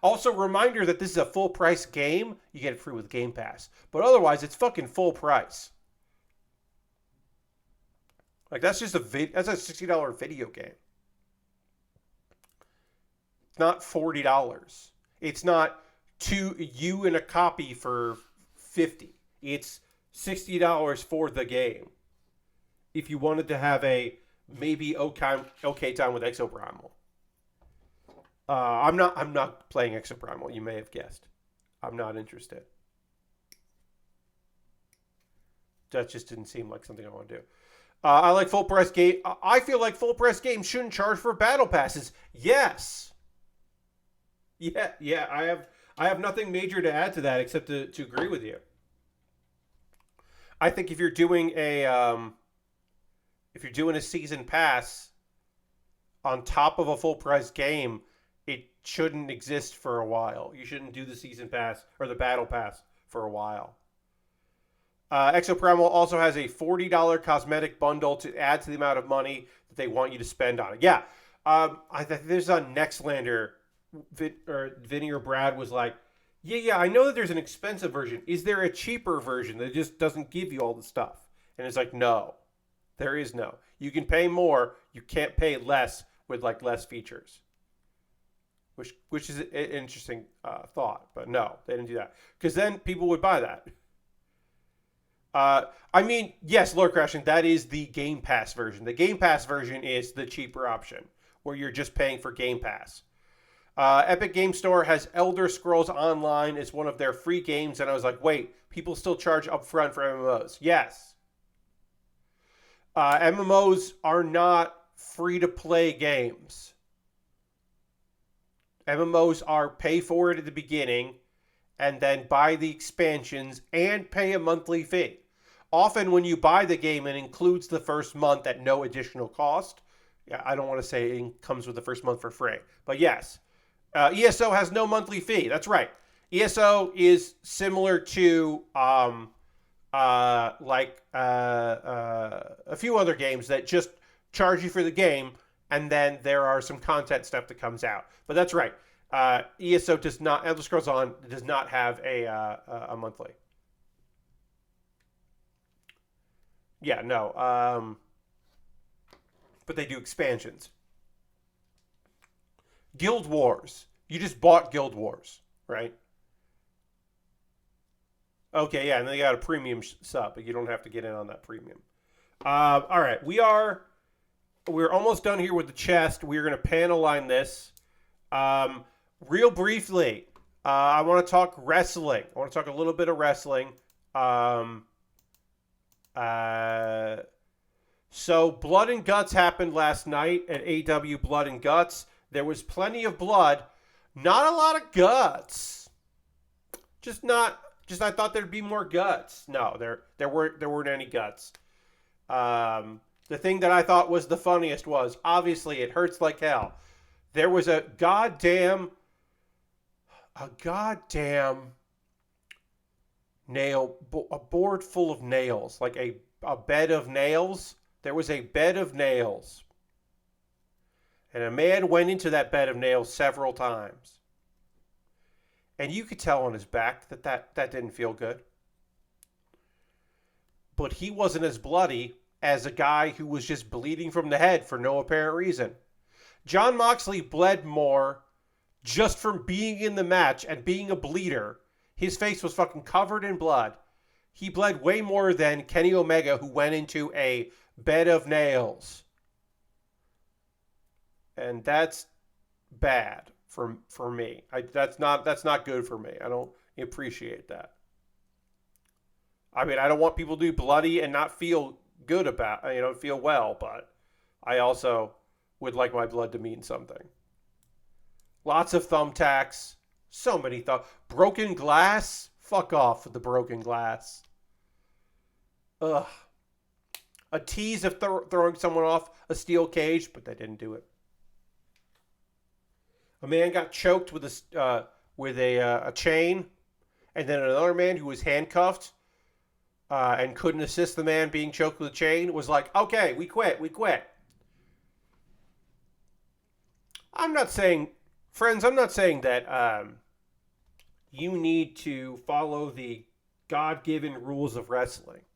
Also, reminder that this is a full price game. You get it free with Game Pass. But otherwise, it's fucking full price. Like, that's just that's a $60 video game. It's not $40. It's not you and a copy for $50. It's $60 for the game. If you wanted to have a maybe okay time with Exoprimal. I'm not playing Exoprimal. You may have guessed. I'm not interested. That just didn't seem like something I want to do. I like full price game. I feel like full price games shouldn't charge for battle passes. Yes. Yeah. I have nothing major to add to that except to agree with you. I think if you're doing a season pass on top of a full price game, it shouldn't exist for a while. You shouldn't do the season pass or the battle pass for a while. Exoprimal also has a $40 cosmetic bundle to add to the amount of money that they want you to spend on it. Yeah, I think there's a Nextlander, Vinny or Brad was like, yeah, I know that there's an expensive version. Is there a cheaper version that just doesn't give you all the stuff? And it's like, no, there is no. You can pay more. You can't pay less with like less features. Which is an interesting thought, but no, they didn't do that because then people would buy that. I mean, yes, Lord Crashing, that is the Game Pass version. The Game Pass version is the cheaper option where you're just paying for Game Pass. Epic Game Store has Elder Scrolls Online as one of their free games, and I was like, wait, people still charge upfront for MMOs? Yes. MMOs are not free-to-play games. MMOs are pay for it at the beginning and then buy the expansions and pay a monthly fee. Often when you buy the game, it includes the first month at no additional cost. Yeah, I don't want to say it comes with the first month for free. But yes, ESO has no monthly fee. That's right. ESO is similar to a few other games that just charge you for the game, and then there are some content stuff that comes out. But that's right. ESO does not. Elder Scrolls On does not have a monthly. Yeah, no. But they do expansions. Guild Wars. You just bought Guild Wars, right? Okay, yeah, and then you got a premium sub, but you don't have to get in on that premium. All right, we're almost done here with the chest. We're going to panel line this. Real briefly, I want to talk wrestling. I want to talk a little bit of wrestling. So Blood and Guts happened last night at AW Blood and Guts. There was plenty of blood, not a lot of guts. Just I thought there'd be more guts. No, there weren't any guts. The thing that I thought was the funniest was, obviously it hurts like hell. There was a goddamn nail, a board full of nails, like a bed of nails. There was a bed of nails. And a man went into that bed of nails several times. And you could tell on his back that didn't feel good. But he wasn't as bloody as a guy who was just bleeding from the head for no apparent reason. Jon Moxley bled more just from being in the match and being a bleeder. His face was fucking covered in blood. He bled way more than Kenny Omega, who went into a bed of nails. And that's bad for me. That's not good for me. I don't appreciate that. I mean, I don't want people to be bloody and not feel good about, feel well, but I also would like my blood to mean something. Lots of thumbtacks. So many broken glass. Fuck off with the broken glass. Ugh. A tease of throwing someone off a steel cage, but they didn't do it. A man got choked with a chain, and then another man who was handcuffed and couldn't assist the man being choked with a chain was like, "Okay, we quit. I'm not saying that you need to follow the God-given rules of wrestling,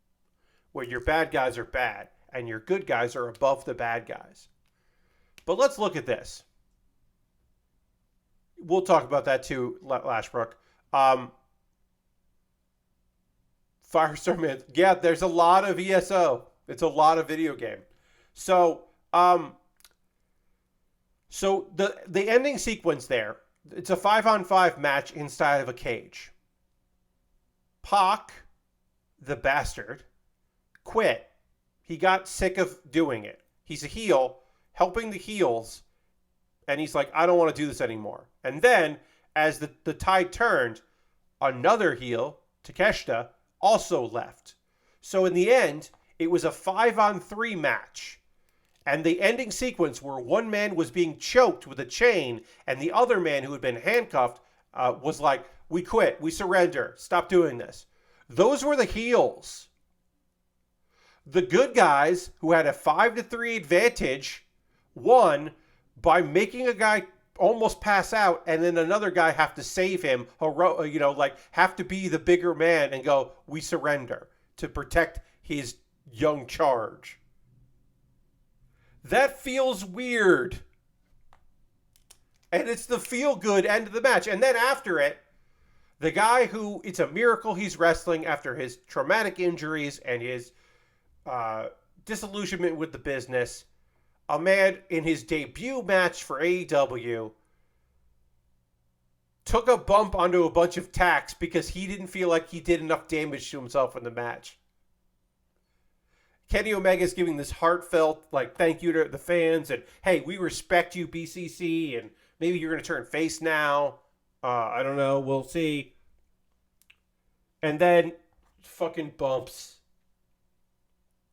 where your bad guys are bad and your good guys are above the bad guys. But let's look at this. We'll talk about that too, Lashbrook. Firestorm Man. Yeah, there's a lot of ESO. It's a lot of video game. So the ending sequence there, it's a 5-on-5 match inside of a cage. Pac, the bastard, quit. He got sick of doing it. He's a heel, helping the heels, and he's like, I don't want to do this anymore. And then, as the tide turned, another heel, Takeshita, also left. So in the end, it was a 5-on-3 match. And the ending sequence where one man was being choked with a chain and the other man who had been handcuffed was like, we quit, we surrender, stop doing this. Those were the heels. The good guys, who had a 5-3 advantage, won by making a guy almost pass out and then another guy have to save him, have to be the bigger man and go, we surrender, to protect his young charge. That feels weird. And it's the feel-good end of the match. And then after it, the guy who, it's a miracle he's wrestling after his traumatic injuries and his disillusionment with the business, a man in his debut match for AEW took a bump onto a bunch of tacks because he didn't feel like he did enough damage to himself in the match. Kenny Omega is giving this heartfelt, thank you to the fans, and hey, we respect you, BCC, and maybe you're going to turn face now. I don't know. We'll see. And then fucking bumps.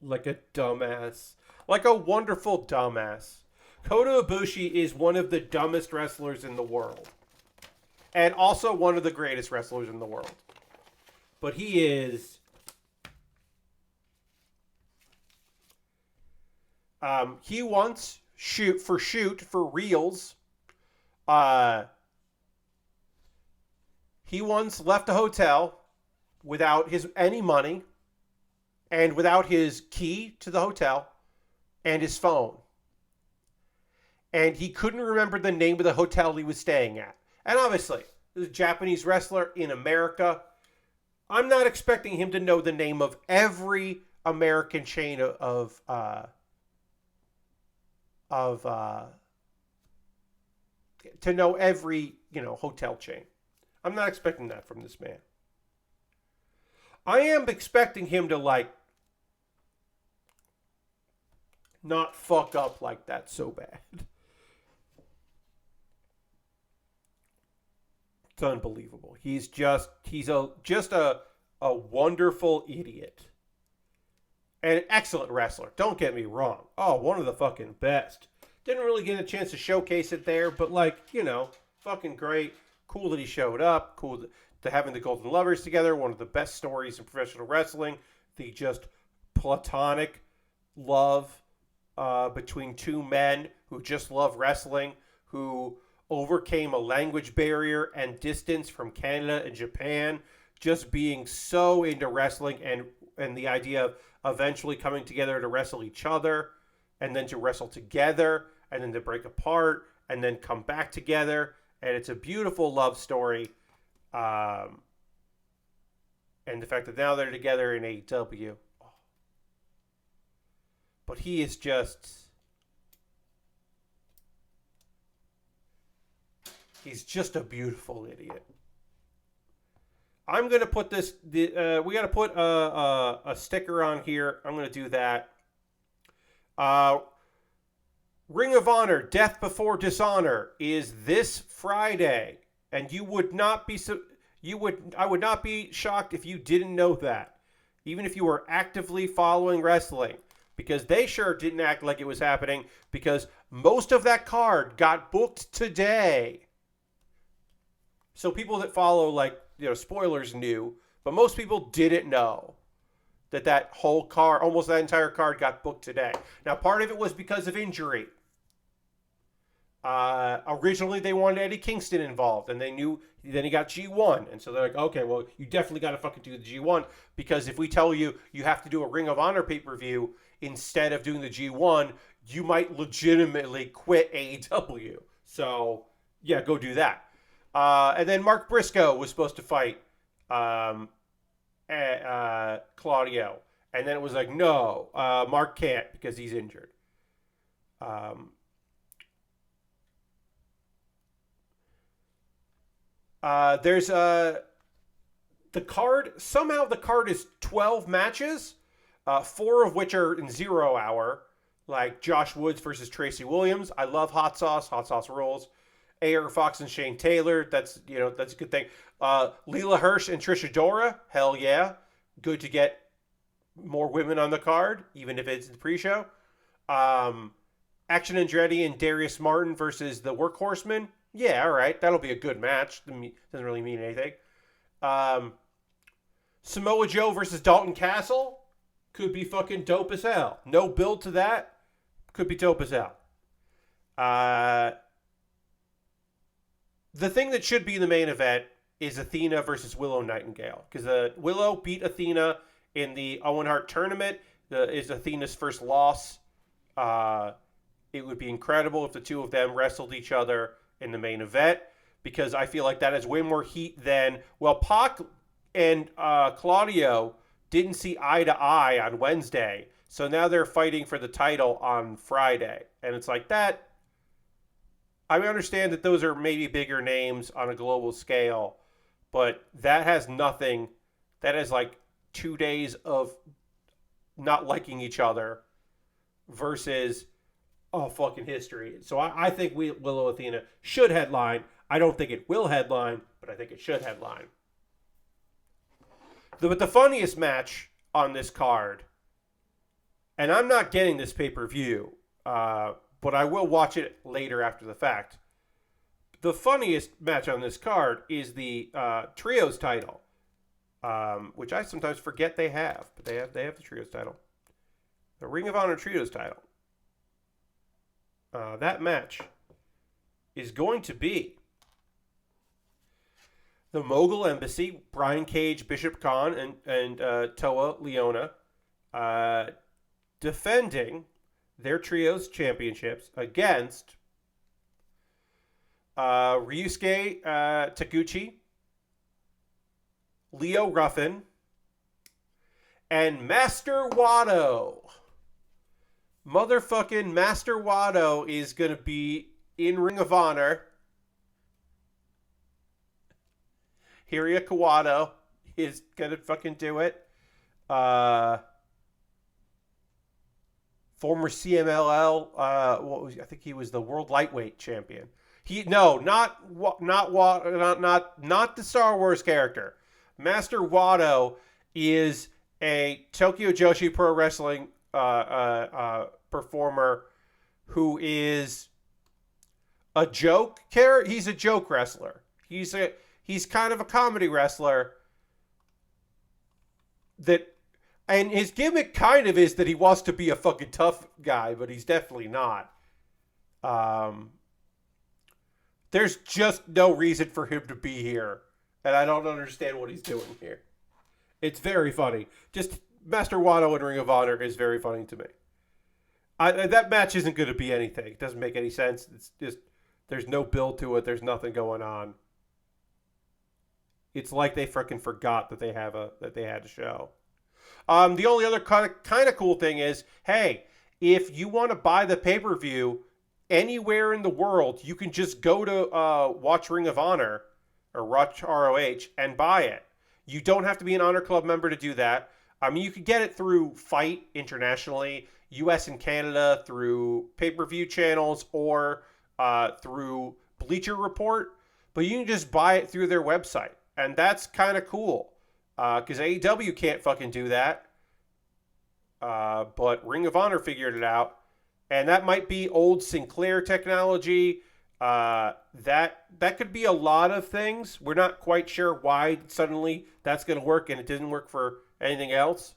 Like a dumbass. Like a wonderful dumbass. Kota Ibushi is one of the dumbest wrestlers in the world. And also one of the greatest wrestlers in the world. But he is... he once, shoot for reals, he once left a hotel without any money and without his key to the hotel and his phone. And he couldn't remember the name of the hotel he was staying at. And obviously, this is a Japanese wrestler in America. I'm not expecting him to know the name of every American chain of to know every, hotel chain. I'm not expecting that from this man. I am expecting him to not fuck up like that so bad. It's unbelievable. He's just a wonderful idiot. And an excellent wrestler. Don't get me wrong. Oh, one of the fucking best. Didn't really get a chance to showcase it there, but fucking great. Cool that he showed up. Cool to having the Golden Lovers together. One of the best stories in professional wrestling. The just platonic love between two men who just love wrestling, who overcame a language barrier and distance from Canada and Japan, just being so into wrestling and the idea of eventually coming together to wrestle each other, and then to wrestle together, and then to break apart, and then come back together. And it's a beautiful love story. And the fact that now they're together in AEW. But he is he's just a beautiful idiot. I'm going to put we got to put a sticker on here. I'm going to do that. Ring of Honor, Death Before Dishonor is this Friday. And I would not be shocked if you didn't know that. Even if you were actively following wrestling. Because they sure didn't act like it was happening. Because most of that card got booked today. So people that follow, spoilers knew. But most people didn't know that whole card, almost that entire card, got booked today. Now, part of it was because of injury. Originally, they wanted Eddie Kingston involved, and they knew. Then he got G1, and so they're like, okay, well, you definitely got to fucking do the G1, because if we tell you you have to do a Ring of Honor pay-per-view instead of doing the G1, you might legitimately quit AEW. So, yeah, go do that. And then Mark Briscoe was supposed to fight Claudio, and then it was like, no, Mark can't because he's injured. There's the card. Somehow the card is 12 matches, 4 of which are in 0 hour, like Josh Woods versus Tracy Williams. I love Hot Sauce. Hot Sauce rules. AR Fox and Shane Taylor. That's a good thing. Leela Hirsch and Trisha Dora. Hell yeah. Good to get more women on the card, even if it's the pre-show. Action Andretti and Darius Martin versus the Workhorsemen. Yeah, all right. That'll be a good match. Doesn't really mean anything. Samoa Joe versus Dalton Castle. Could be fucking dope as hell. No build to that. Could be dope as hell. The thing that should be the main event is Athena versus Willow Nightingale. Because Willow beat Athena in the Owen Hart tournament. Is Athena's first loss. It would be incredible if the two of them wrestled each other in the main event. Because I feel like that has way more heat than... Well, Pac and Claudio didn't see eye to eye on Wednesday. So now they're fighting for the title on Friday. And it's like that... I understand that those are maybe bigger names on a global scale, but that has nothing. That is like 2 days of not liking each other versus fucking history. So I think Willow Athena should headline. I don't think it will headline, but I think it should headline. But the funniest match on this card, and I'm not getting this pay-per-view, but I will watch it later after the fact. The funniest match on this card is the Trios title, which I sometimes forget they have, but they have the Trios title. The Ring of Honor Trios title. That match is going to be the Mogul Embassy, Brian Cage, Bishop Khan, and Toa Leona defending their trios championships against Ryusuke Taguchi, Leo Ruffin, and Master Watto. Motherfucking Master Watto is going to be in Ring of Honor. Hiria Kawato is going to fucking do it. Former CMLL, I think he was the World Lightweight Champion. Not the Star Wars character. Master Watto is a Tokyo Joshi Pro Wrestling performer who is a joke character. He's a joke wrestler. He's kind of a comedy wrestler and his gimmick kind of is that he wants to be a fucking tough guy, but he's definitely not. There's just no reason for him to be here, and I don't understand what he's doing here. It's very funny. Just Master Watto in Ring of Honor is very funny to me. That match isn't going to be anything. It doesn't make any sense. It's just there's no build to it. There's nothing going on. It's like they freaking forgot that they had a show. The only other kind of cool thing is, hey, if you want to buy the pay-per-view anywhere in the world, you can just go to Watch Ring of Honor or Watch ROH and buy it. You don't have to be an Honor Club member to do that. I mean, you could get it through Fight internationally, US and Canada, through pay-per-view channels, or through Bleacher Report. But you can just buy it through their website. And that's kind of cool. Because AEW can't fucking do that. But Ring of Honor figured it out. And that might be old Sinclair technology. That could be a lot of things. We're not quite sure why suddenly that's going to work and it didn't work for anything else.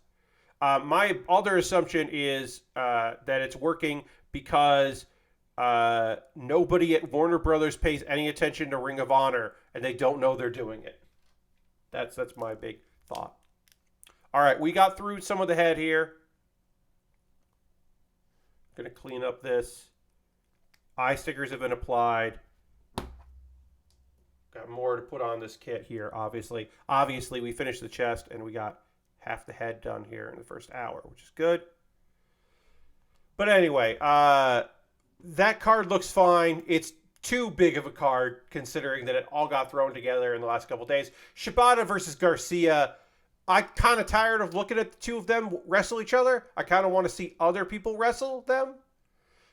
My other assumption is that it's working because nobody at Warner Brothers pays any attention to Ring of Honor and they don't know they're doing it. That's my big thought. All right, we got through some of the head here. Going to clean up this. Eye stickers have been applied. Got more to put on this kit here, obviously. Obviously, we finished the chest and we got half the head done here in the first hour, which is good. But anyway, that card looks fine. It's too big of a card considering that it all got thrown together in the last couple days. Shibata versus Garcia. I'm kind of tired of looking at the two of them wrestle each other. I kind of want to see other people wrestle them.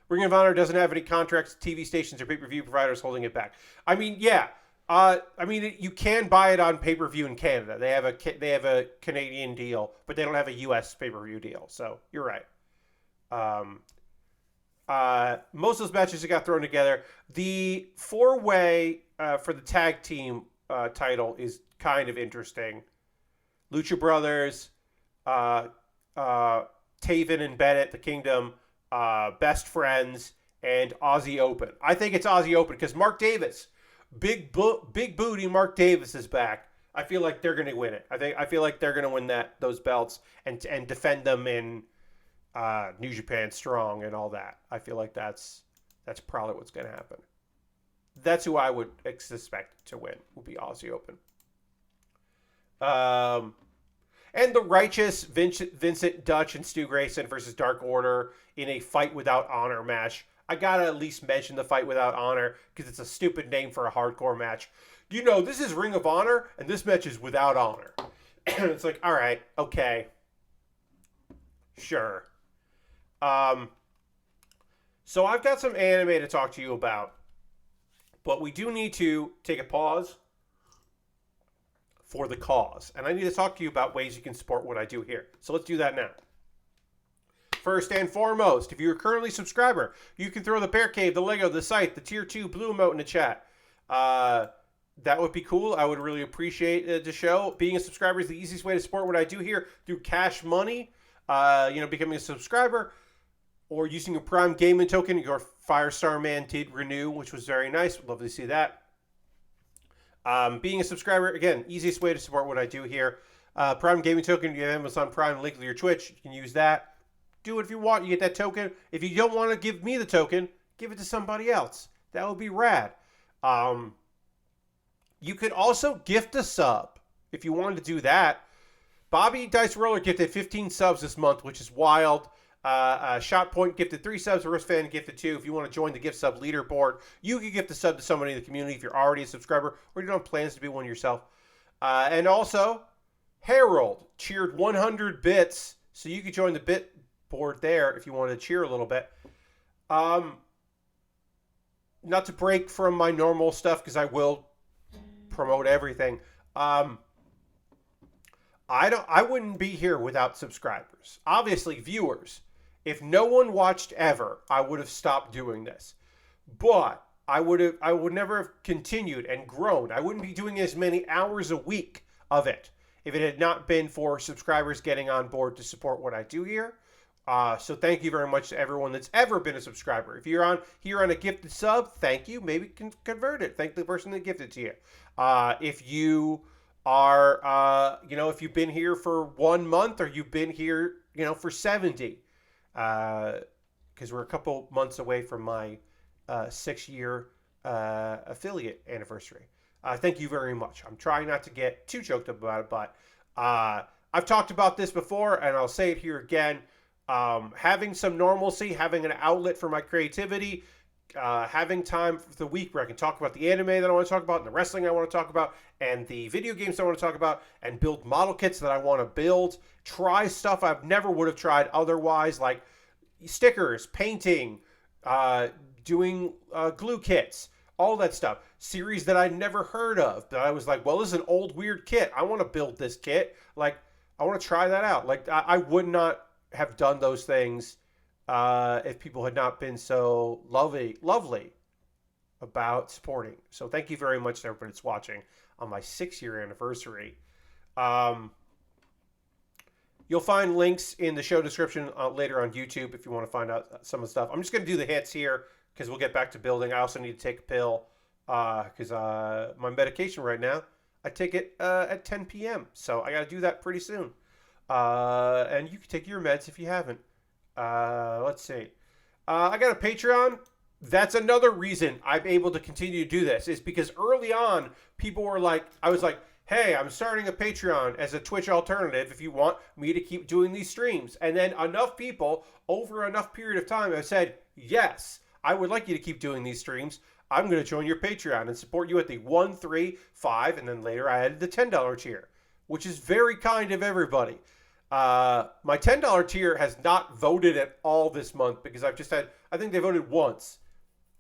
Ring of Honor doesn't have any contracts with TV stations or pay-per-view providers holding it back. I mean, yeah. You can buy it on pay-per-view in Canada. They have a Canadian deal, but they don't have a U.S. pay-per-view deal. So you're right. Most of those matches that got thrown together. The 4-way for the tag team title is kind of interesting. Lucha Brothers, Taven and Bennett, the Kingdom, Best Friends, and Aussie Open. I think it's Aussie Open because Mark Davis, big booty Mark Davis is back. I feel like they're going to win it. I feel like they're going to win those belts and defend them in New Japan Strong and all that. I feel like that's probably what's going to happen. That's who I would expect to win. Will be Aussie Open. And the Righteous, Vincent Dutch and Stu Grayson versus Dark Order in a Fight Without Honor match. I gotta at least mention the Fight Without Honor because it's a stupid name for a hardcore match. You know, this is Ring of Honor and this match is without honor. It's like, all right, okay. Sure. So I've got some anime to talk to you about. But we do need to take a pause for the cause. And I need to talk to you about ways you can support what I do here. So let's do that now. First and foremost, if you're currently a subscriber, you can throw the Bear Cave, the Lego, the Scythe, the Tier 2 blue emote in the chat. That would be cool. I would really appreciate the show. Being a subscriber is the easiest way to support what I do here through cash money. Becoming a subscriber or using a Prime Gaming token. Your Firestar Man did renew, which was very nice. Would love to see that. Being a subscriber, again, easiest way to support what I do here. Prime Gaming token, you have Amazon Prime link to your Twitch. You can use that. Do it if you want. You get that token. If you don't want to give me the token, give it to somebody else. That would be rad. Um, you could also gift a sub if you wanted to do that. Bobby Dice Roller gifted 15 subs this month, which is wild. Shot Point gifted 3 subs. Risk Fan gifted 2. If you want to join the gift sub leaderboard, you can gift a sub to somebody in the community if you're already a subscriber or you don't have plans to be one yourself. And also, Harold cheered 100 bits, so you could join the bit board there if you wanted to cheer a little bit. Not to break from my normal stuff, because I will promote everything. I wouldn't be here without subscribers. Obviously, viewers. If no one watched ever, I would have stopped doing this. But I would never have continued and grown. I wouldn't be doing as many hours a week of it if it had not been for subscribers getting on board to support what I do here. So thank you very much to everyone that's ever been a subscriber. If you're on here on a gifted sub, thank you. Maybe convert it. Thank the person that gifted to you. If you are, if you've been here for 1 month or you've been here, for 70, because we're a couple months away from my 6-year affiliate anniversary. Thank you very much. I'm trying not to get too choked up about it, but I've talked about this before, and I'll say it here again. Having some normalcy, having an outlet for my creativity, having time for the week where I can talk about the anime that I want to talk about, and the wrestling I want to talk about, and the video games I want to talk about, and build model kits that I want to build, try stuff I never would have tried otherwise, like stickers, painting, doing glue kits, all that stuff. Series that I'd never heard of, that I was like, well, this is an old weird kit. I want to build this kit. Like, I want to try that out. Like, I would not have done those things if people had not been so lovely about supporting. So thank you very much to everybody that's watching on my 6-year anniversary. You'll find links in the show description later on YouTube if you want to find out some of the stuff. I'm just going to do the hits here because we'll get back to building. I also need to take a pill because my medication right now, I take it at 10 p.m. So I got to do that pretty soon. And you can take your meds if you haven't. Let's see. I got a Patreon. That's another reason I'm able to continue to do this, is because early on, people were like, I was like, hey, I'm starting a Patreon as a Twitch alternative if you want me to keep doing these streams. And then enough people over enough period of time have said, yes, I would like you to keep doing these streams. I'm going to join your Patreon and support you at the 1, 3, 5, and then later I added the $10 tier, which is very kind of everybody. My $10 tier has not voted at all this month because I've just had, I think they voted once.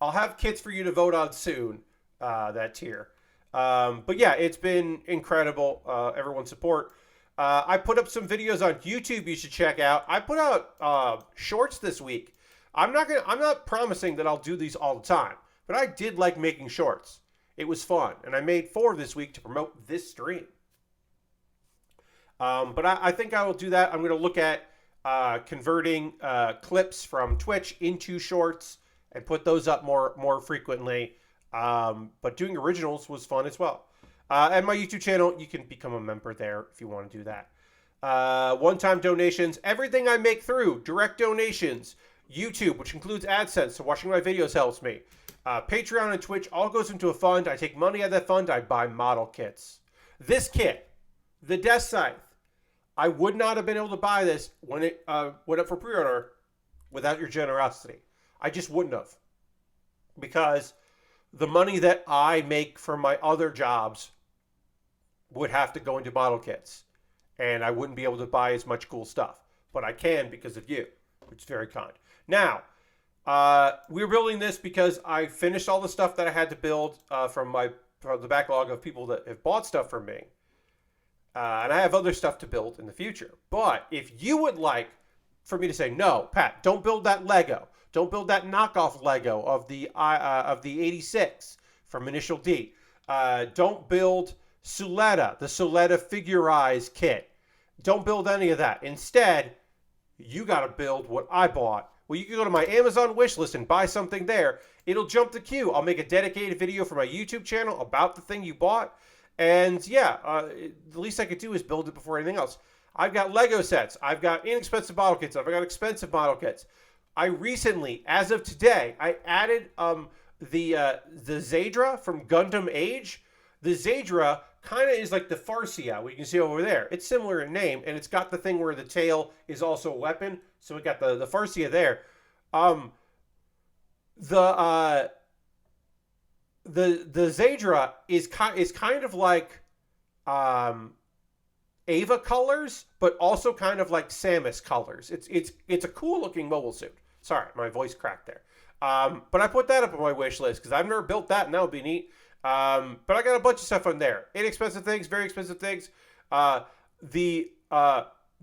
I'll have kits for you to vote on soon, that tier. But yeah, it's been incredible, everyone's support. I put up some videos on YouTube you should check out. I put out shorts this week. I'm not promising that I'll do these all the time, but I did like making shorts. It was fun, and I made 4 this week to promote this stream. But I think I will do that. I'm going to look at converting clips from Twitch into shorts and put those up more frequently. But doing originals was fun as well. And my YouTube channel, you can become a member there if you want to do that. One-time donations, everything I make through, direct donations, YouTube, which includes AdSense, so watching my videos helps me. Patreon and Twitch all goes into a fund. I take money out of that fund. I buy model kits. This kit, the Deathscythe, I would not have been able to buy this when it went up for pre-order without your generosity. I just wouldn't have. Because the money that I make from my other jobs would have to go into model kits. And I wouldn't be able to buy as much cool stuff. But I can because of you, which is very kind. Now, we're building this because I finished all the stuff that I had to build from the backlog of people that have bought stuff from me. And I have other stuff to build in the future. But if you would like for me to say, no, Pat, don't build that Lego. Don't build that knockoff Lego of the 86 from Initial D. Don't build Suletta, the Suletta Figurize kit. Don't build any of that. Instead, you got to build what I bought. Well, you can go to my Amazon wish list and buy something there. It'll jump the queue. I'll make a dedicated video for my YouTube channel about the thing you bought. And yeah, the least I could do is build it before anything else. I've got Lego sets. I've got inexpensive model kits. I've got expensive model kits. I recently, as of today, I added the Zadra from Gundam Age. The Zadra kind of is like the Farsia, what you can see over there. It's similar in name, and it's got the thing where the tail is also a weapon. So we got the Farsia there. Um, the the Zadra is kind of like Ava colors, but also kind of like Samus colors. It's a cool looking mobile suit. Sorry, my voice cracked there. But I put that up on my wish list because I've never built that, and that would be neat. But I got a bunch of stuff on there. Inexpensive things, very expensive things. The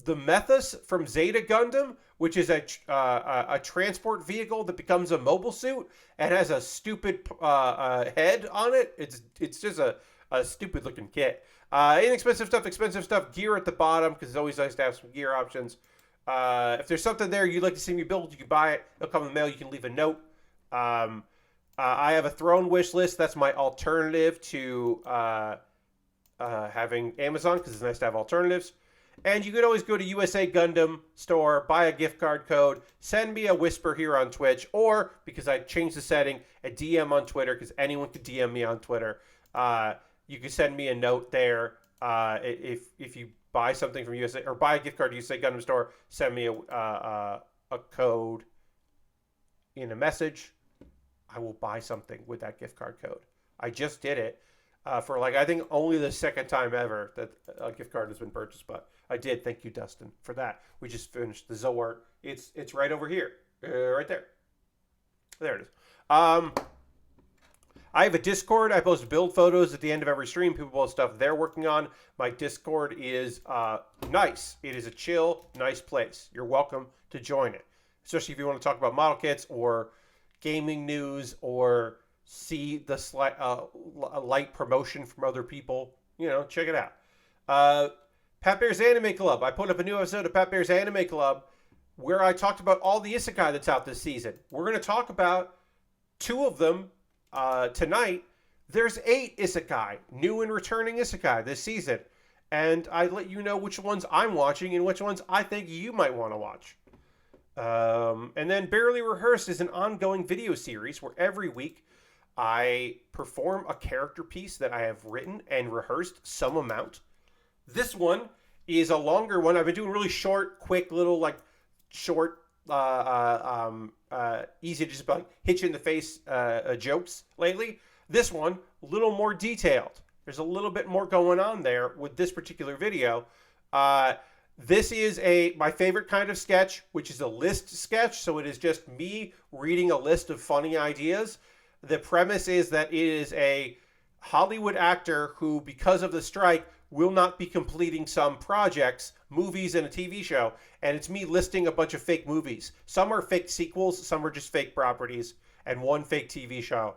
Methus from Zeta Gundam, which is a transport vehicle that becomes a mobile suit and has a stupid head on it. It's just a stupid looking kit. Inexpensive stuff, expensive stuff. Gear at the bottom because it's always nice to have some gear options. If there's something there you'd like to see me build, you can buy it. It'll come in the mail. You can leave a note. I have a throne wish list. That's my alternative to having Amazon because it's nice to have alternatives. And you could always go to USA Gundam store, buy a gift card code, send me a whisper here on Twitch, or because I changed the setting, a DM on Twitter because anyone could DM me on Twitter. You can send me a note there if you buy something from USA or buy a gift card to USA Gundam store. Send me a code in a message. I will buy something with that gift card code. I just did it for I think only the second time ever that a gift card has been purchased, but I did. Thank you, Dustin, for that. We just finished the Zor. It's right over here, right there. There it is. I have a Discord. I post build photos at the end of every stream. People post stuff they're working on. My Discord is nice. It is a chill, nice place. You're welcome to join it, especially if you want to talk about model kits or gaming news or see the light promotion from other people. Check it out. Pat Bear's Anime Club. I put up a new episode of Pat Bear's Anime Club where I talked about all the isekai that's out this season. We're going to talk about 2 of them tonight. There's 8 isekai, new and returning isekai this season. And I let you know which ones I'm watching and which ones I think you might want to watch. And then Barely Rehearsed is an ongoing video series where every week I perform a character piece that I have written and rehearsed some amount. This one is a longer one. I've been doing really short, quick, little short, easy to just hit you in the face jokes lately. This one, a little more detailed. There's a little bit more going on there with this particular video. This is my favorite kind of sketch, which is a list sketch. So it is just me reading a list of funny ideas. The premise is that it is a Hollywood actor who, because of the strike, will not be completing some projects, movies, and a TV show. And it's me listing a bunch of fake movies. Some are fake sequels, some are just fake properties, and one fake TV show.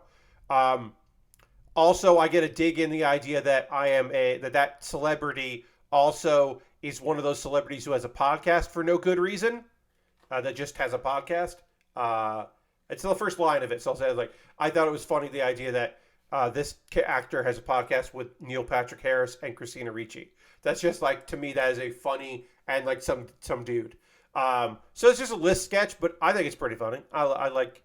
Also, I get to dig in the idea that I am that celebrity also is one of those celebrities who has a podcast for no good reason, that just has a podcast. It's the first line of it, so I'll say I thought it was funny the idea that this actor has a podcast with Neil Patrick Harris and Christina Ricci. That's just to me, that is a funny and some dude. So it's just a list sketch, but I think it's pretty funny. I like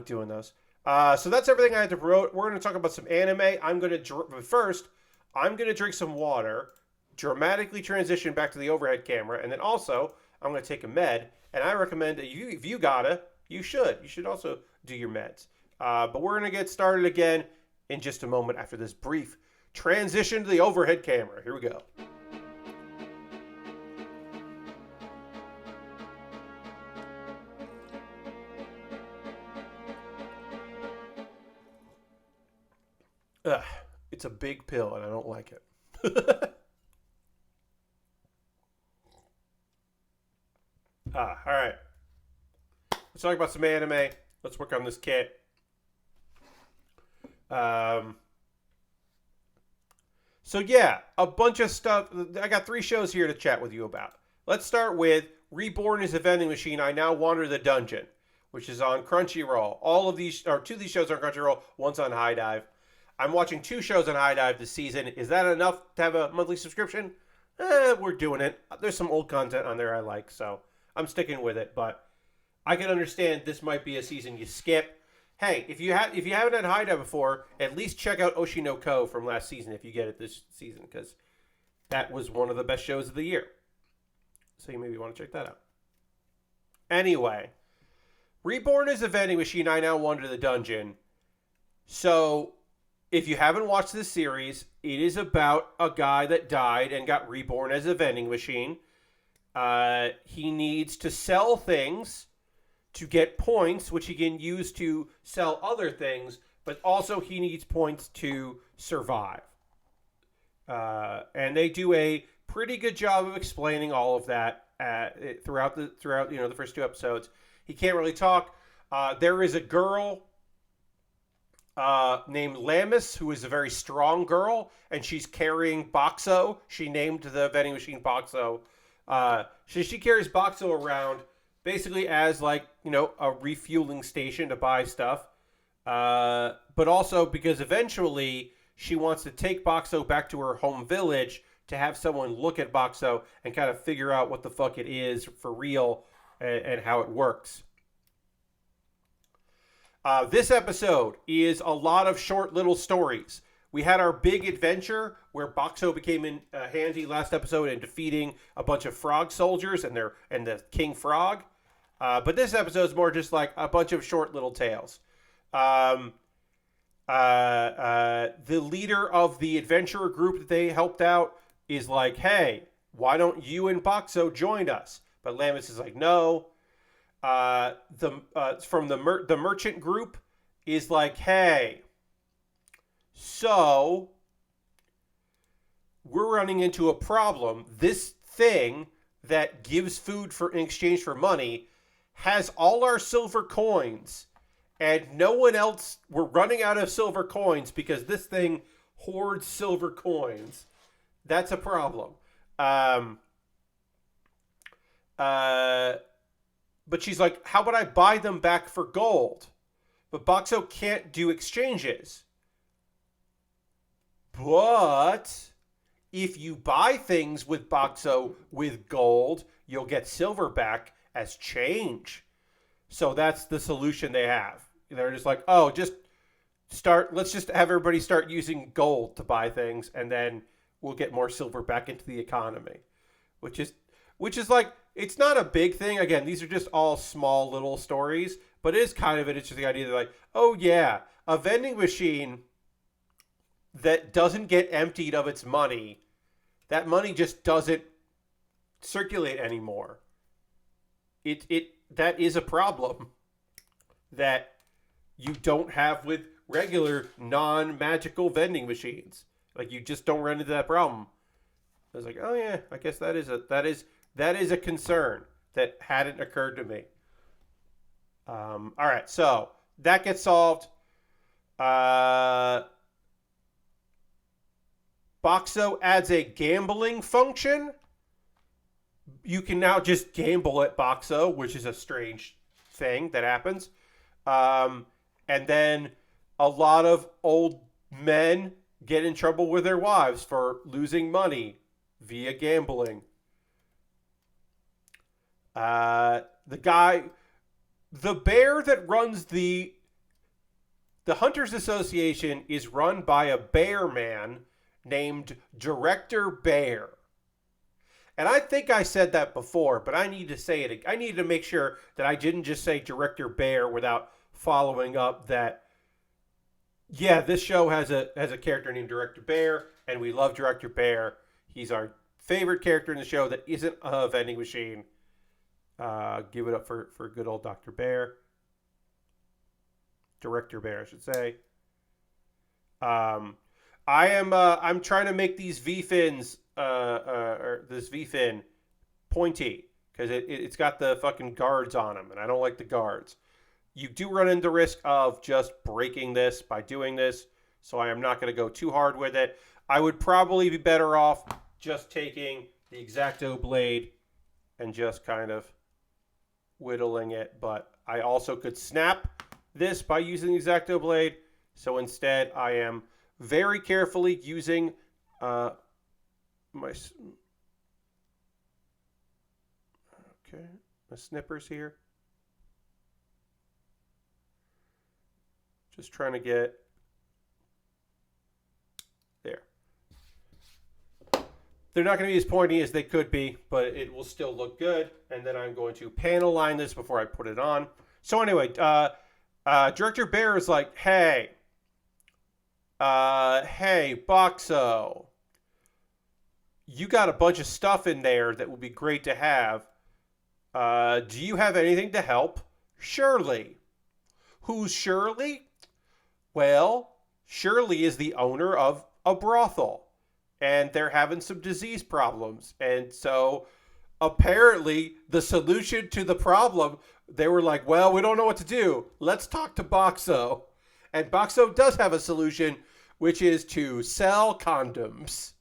doing those. So that's everything I had to promote. We're going to talk about some anime. But first, I'm going to drink some water, dramatically transition back to the overhead camera, and then also I'm going to take a med. And I recommend that if you gotta, you should also do your meds. But we're going to get started again in just a moment after this brief transition to the overhead camera. Here we go. It's a big pill and I don't like it. All right. Let's talk about some anime. Let's work on this kit. So yeah, a bunch of stuff. I got 3 shows here to chat with you about. Let's start with Reborn is a Vending Machine. I Now Wander the Dungeon, which is on Crunchyroll. 2 of these shows are on Crunchyroll. One's on High Dive. I'm watching 2 shows on High Dive this season. Is that enough to have a monthly subscription? We're doing it. There's some old content on there I like, so I'm sticking with it. But I can understand this might be a season you skip. Hey, if you haven't had Haida before, at least check out Oshinoko from last season if you get it this season, because that was one of the best shows of the year. So you maybe want to check that out. Anyway, Reborn is a vending machine. I now wander the dungeon. So if you haven't watched this series, it is about a guy that died and got reborn as a vending machine. He needs to sell things to get points, which he can use to sell other things, but also he needs points to survive. And they do a pretty good job of explaining all of that throughout the first two episodes. He can't really talk. There is a girl named Lamis, who is a very strong girl, and she's carrying Boxo. She named the vending machine Boxo. She carries Boxo around basically as like, a refueling station to buy stuff. But also because eventually she wants to take Boxo back to her home village to have someone look at Boxo and kind of figure out what the fuck it is for real and how it works. This episode is a lot of short little stories. We had our big adventure where Boxo became handy last episode in defeating a bunch of frog soldiers and the King Frog. But this episode is more just like a bunch of short little tales. The leader of the adventurer group that they helped out is like, hey, why don't you and Boxo join us? But Lamis is like, no. From the merchant group is like, hey, so we're running into a problem. This thing that gives food in exchange for money has all our silver coins, and no one else. We're running out of silver coins because this thing hoards silver coins. That's a problem. But she's like, how about I buy them back for gold? But Boxo can't do exchanges. But if you buy things with Boxo with gold, you'll get silver back as change. So that's the solution they have. They're just like, oh, let's just have everybody start using gold to buy things, and then we'll get more silver back into the economy. Which is like, it's not a big thing. Again, these are just all small little stories, but it is kind of an interesting idea. They're like, oh yeah, a vending machine that doesn't get emptied of its money, that money just doesn't circulate anymore. That is a problem that you don't have with regular non-magical vending machines. Like, you just don't run into that problem. I was like, oh yeah, I guess that is a concern that hadn't occurred to me. All right, so that gets solved. Boxo adds a gambling function. You can now just gamble at Boxo, which is a strange thing that happens. And then a lot of old men get in trouble with their wives for losing money via gambling. The bear that runs the Hunters Association is run by a bear man named Director Bear. And I think I said that before, but I need to say it. I need to make sure that I didn't just say Director Bear without following up that, yeah, this show has a character named Director Bear, and we love Director Bear. He's our favorite character in the show that isn't a vending machine. Give it up for good old Dr. Bear. Director Bear, I should say. I'm trying to make these V-fins, or this V-fin pointy, because it's got the fucking guards on them, and I don't like the guards. You do run into the risk of just breaking this by doing this, so I am not going to go too hard with it. I would probably be better off just taking the X-Acto blade and just kind of whittling it, but I also could snap this by using the X-Acto blade, so instead I am very carefully using my snippers here. Just trying to get there. They're not going to be as pointy as they could be, but it will still look good. And then I'm going to panel line this before I put it on. So anyway, Director Bear is like, hey, Boxo, you got a bunch of stuff in there that would be great to have. Do you have anything to help Shirley? Who's Shirley? Well, Shirley is the owner of a brothel. And they're having some disease problems. And so apparently the solution to the problem, they were like, well, we don't know what to do. Let's talk to Boxo. And Boxo does have a solution, which is to sell condoms.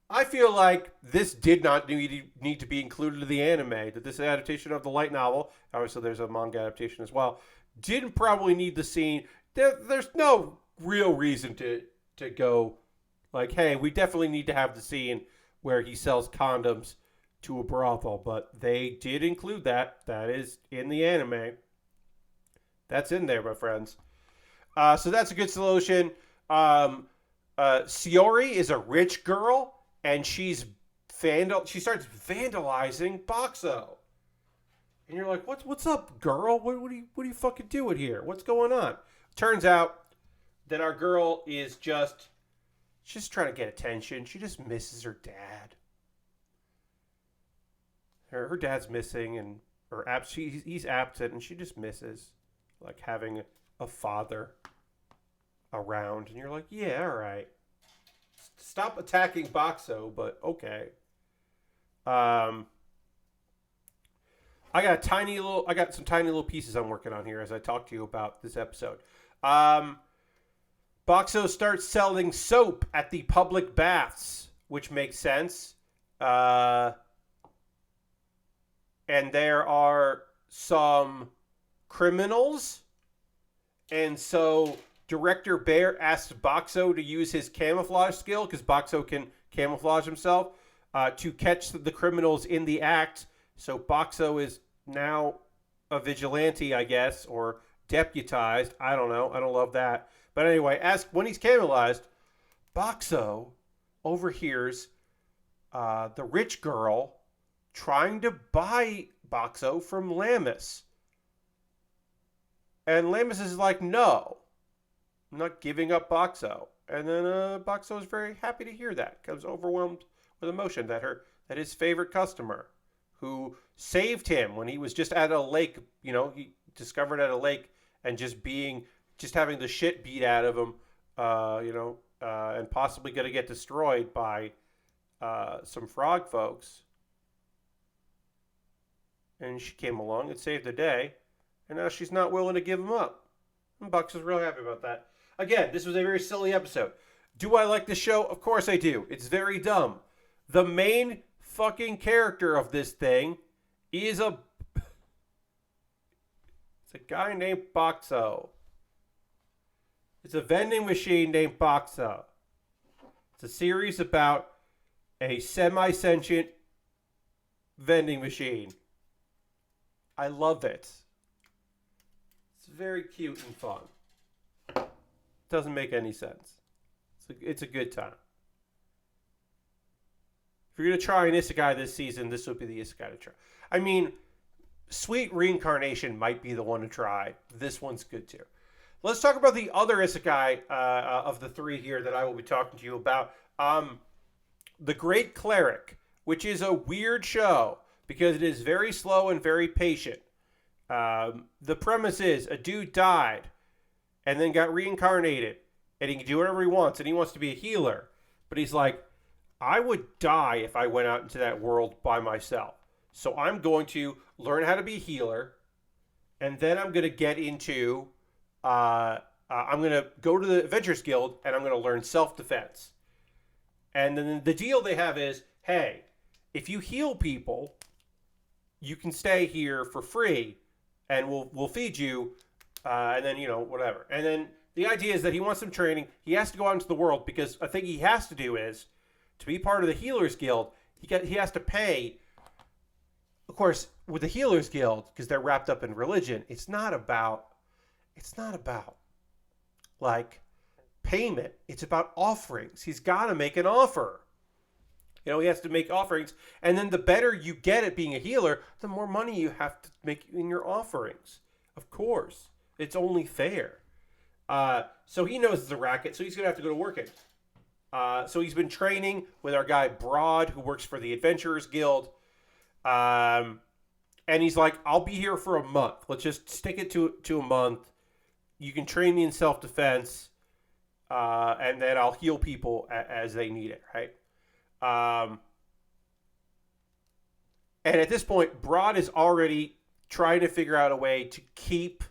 I feel like this did not need to be included in the anime. That this adaptation of the light novel, obviously there's a manga adaptation as well, didn't probably need the scene. There's no real reason to go like, hey, we definitely need to have the scene where he sells condoms to a brothel. But they did include that. That is in the anime. That's in there, my friends. So that's a good solution. Shiori is a rich girl, and she starts vandalizing Boxo. And you're like, what's up, girl? What are you fucking doing here? What's going on? Turns out that our girl is just trying to get attention. She just misses her dad. Her dad's missing, and he's absent, and she just misses like having a father around. And you're like, yeah, all right. Stop attacking Boxo, but okay. I got some tiny little pieces I'm working on here as I talk to you about this episode. Boxo starts selling soap at the public baths, which makes sense. And there are some criminals. And so Director Bear asked Boxo to use his camouflage skill, because Boxo can camouflage himself, to catch the criminals in the act. So Boxo is now a vigilante, I guess, or deputized. I don't know. I don't love that. But anyway, when he's camouflaged, Boxo overhears the rich girl trying to buy Boxo from Lamus. And Lamus is like, no, I'm not giving up Boxo. And then Boxo is very happy to hear that, because overwhelmed with emotion that his favorite customer, who saved him when he was just at a lake, he discovered at a lake, and just having the shit beat out of him, and possibly going to get destroyed by some frog folks. And she came along and saved the day, and now she's not willing to give him up. And Bucks is real happy about that. Again, this was a very silly episode. Do I like the show? Of course I do. It's very dumb. The main fucking character of this thing is a guy named Boxo. It's a vending machine named Boxo. It's a series about a semi-sentient vending machine. I love it. It's very cute and fun. Doesn't make any sense. It's a good time. If you're going to try an isekai this season, this would be the isekai to try. I mean, Sweet Reincarnation might be the one to try. This one's good too. Let's talk about the other isekai of the three here that I will be talking to you about. The Great Cleric, which is a weird show because it is very slow and very patient. The premise is a dude died and then got reincarnated, and he can do whatever he wants, and he wants to be a healer. But he's like, I would die if I went out into that world by myself. So I'm going to learn how to be a healer, and then I'm going to get into, I'm going to go to the Adventurers Guild, and I'm going to learn self-defense. And then the deal they have is, hey, if you heal people, you can stay here for free, and we'll feed you, and then, whatever. And then the idea is that he wants some training. He has to go out into the world, because a thing he has to do is, to be part of the Healers Guild, he has to pay of course, with the Healers Guild, because they're wrapped up in religion, it's not about like payment. It's about offerings. He's got to make an offer. He has to make offerings, and then the better you get at being a healer, the more money you have to make in your offerings. Of course, it's only fair. So he knows it's a racket, so he's gonna have to go to work it. So he's been training with our guy Broad, who works for the Adventurers Guild. And he's like, I'll be here for a month. Let's just stick it to a month. You can train me in self-defense, and then I'll heal people as they need it, right? And at this point, Broad is already trying to figure out a way to keep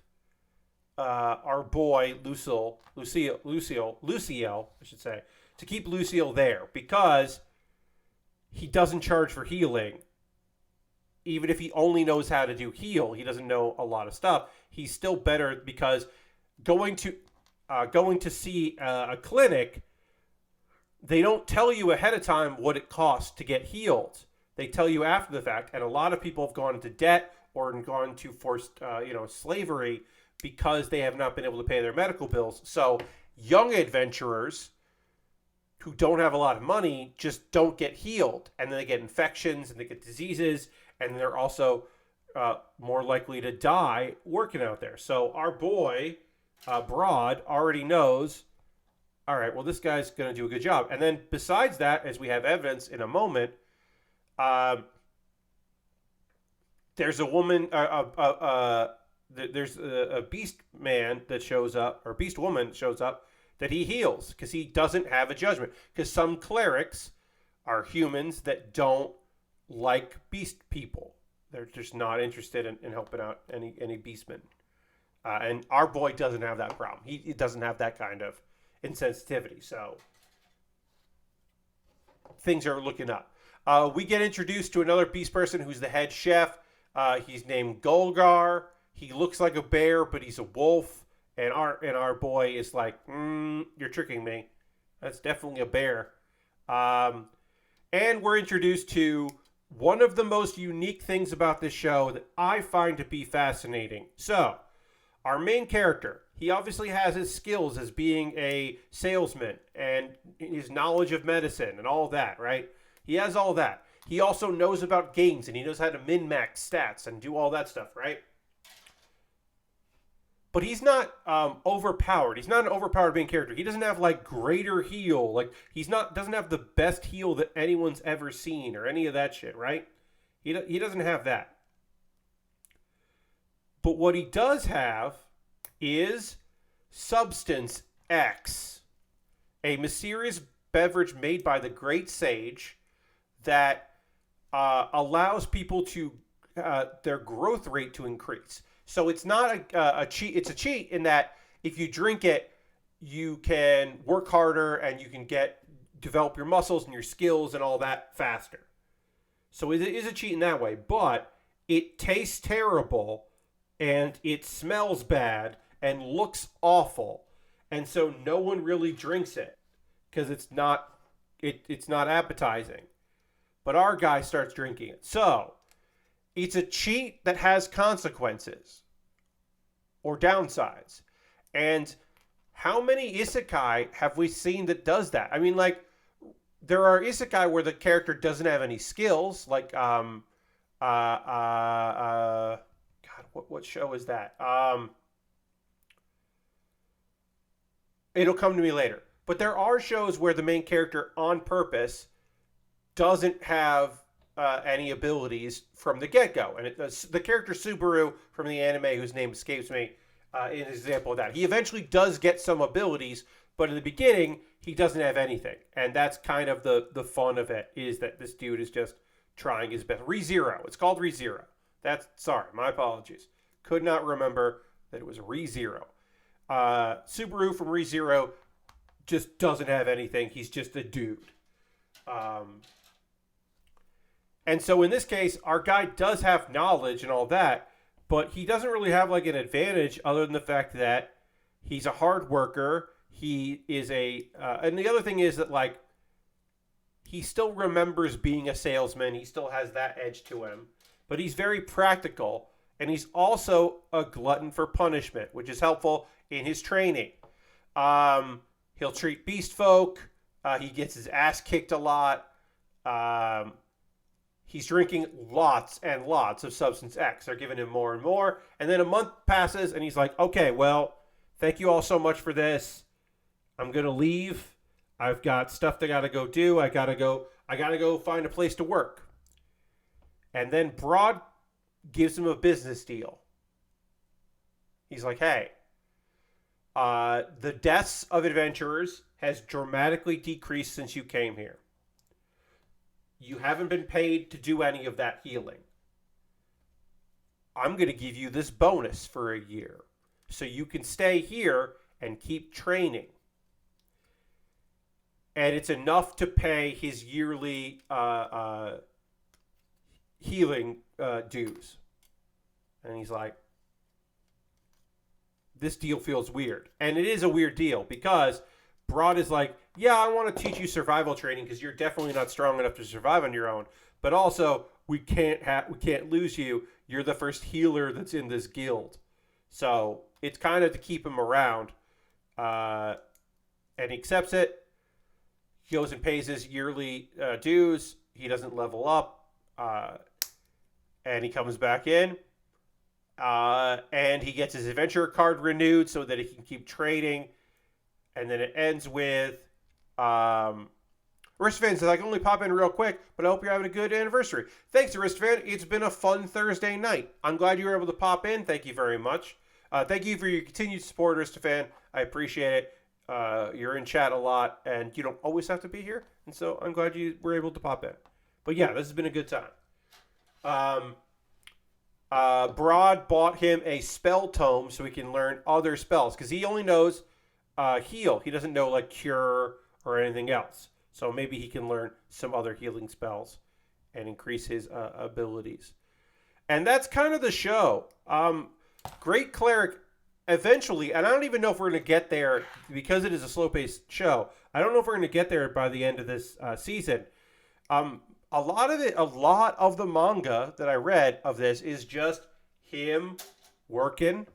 our boy Lucille, I should say, to keep Lucille there, because he doesn't charge for healing. Even if he only knows how to do heal, he doesn't know a lot of stuff. He's still better because going to see a clinic, they don't tell you ahead of time what it costs to get healed. They tell you after the fact, and a lot of people have gone into debt or gone to forced slavery because they have not been able to pay their medical bills. So young adventurers who don't have a lot of money just don't get healed, and then they get infections and they get diseases, and they're also more likely to die working out there. So our boy Broad already knows, all right, well, this guy's going to do a good job. And then besides that, as we have evidence in a moment, there's a woman, there's a beast man that shows up, or beast woman shows up, that he heals because he doesn't have a judgment. Because some clerics are humans that don't like beast people. They're just not interested in helping out any beastmen. And our boy doesn't have that problem. He doesn't have that kind of insensitivity. So things are looking up. We get introduced to another beast person who's the head chef. He's named Golgar. He looks like a bear, but he's a wolf. And our boy is like, you're tricking me. That's definitely a bear. And we're introduced to one of the most unique things about this show that I find to be fascinating. So, our main character, he obviously has his skills as being a salesman and his knowledge of medicine and all that, right? He has all that. He also knows about games, and he knows how to min-max stats and do all that stuff, right? But he's not overpowered. He's not an overpowered main character. He doesn't have like greater heal. Like doesn't have the best heal that anyone's ever seen or any of that shit, right? He doesn't have that. But what he does have is Substance X, a mysterious beverage made by the Great Sage that allows people to their growth rate to increase. So it's not a cheat. It's a cheat in that if you drink it, you can work harder and you can develop your muscles and your skills and all that faster. So it is a cheat in that way, but it tastes terrible and it smells bad and looks awful. And so no one really drinks it because it's not appetizing. But our guy starts drinking it. So it's a cheat that has consequences or downsides. And how many isekai have we seen that does that? I mean, like, there are isekai where the character doesn't have any skills, like God, what show is that? It'll come to me later. But there are shows where the main character on purpose doesn't have any abilities from the get-go. And the character Subaru from the anime, whose name escapes me, is an example of that. He eventually does get some abilities, but in the beginning, he doesn't have anything. And that's kind of the fun of it, is that this dude is just trying his best. ReZero. It's called ReZero. Sorry, my apologies. Could not remember that it was ReZero. Subaru from ReZero just doesn't have anything. He's just a dude. And so in this case, our guy does have knowledge and all that, but he doesn't really have like an advantage other than the fact that he's a hard worker. He is and the other thing is that like, he still remembers being a salesman. He still has that edge to him. but he's very practical, and he's also a glutton for punishment, which is helpful in his training. He'll treat beast folk. He gets his ass kicked a lot. He's drinking lots and lots of Substance X. They're giving him more and more. And then a month passes, and he's like, okay, well, thank you all so much for this. I'm going to leave. I've got stuff that I got to go do. I got to go find a place to work. And then Broad gives him a business deal. He's like, hey, the deaths of adventurers has dramatically decreased since you came here. You haven't been paid to do any of that healing. I'm going to give you this bonus for a year so you can stay here and keep training. And it's enough to pay his yearly healing dues. And he's like, this deal feels weird. And it is a weird deal because Broad is like, yeah, I want to teach you survival training because you're definitely not strong enough to survive on your own. But also, we can't lose you. You're the first healer that's in this guild. So it's kind of to keep him around. And he accepts it. He goes and pays his yearly dues. He doesn't level up. And he comes back in. And he gets his adventure card renewed so that he can keep trading. And then it ends with Aristophan says, I can only pop in real quick, but I hope you're having a good anniversary. Thanks, Aristophan. It's been a fun Thursday night. I'm glad you were able to pop in. Thank you very much. Thank you for your continued support, Aristophan. I appreciate it. You're in chat a lot, and you don't always have to be here. And so I'm glad you were able to pop in. But yeah, this has been a good time. Broad bought him a spell tome so he can learn other spells, because he only knows heal. He doesn't know like cure or anything else. So maybe he can learn some other healing spells and increase his abilities. And that's kind of the show. Great Cleric eventually, and I don't even know if we're going to get there because it is a slow-paced show. I don't know if we're going to get there by the end of this season. A lot of the manga that I read of this is just him working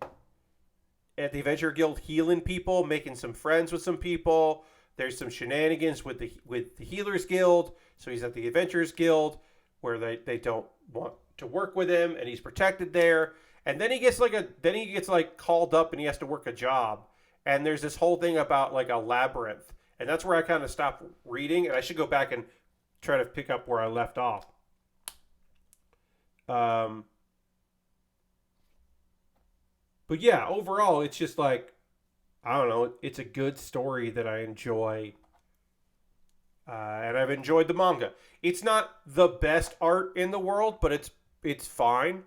at the Adventure Guild, healing people, making some friends with some people. There's some shenanigans with the Healers Guild. So he's at the Adventurers Guild where they don't want to work with him, and he's protected there. And then he gets called up and he has to work a job. And there's this whole thing about like a labyrinth. And that's where I kind of stopped reading, and I should go back and try to pick up where I left off. But yeah, overall, it's just like, I don't know, it's a good story that I enjoy. And I've enjoyed the manga. It's not the best art in the world, but it's fine.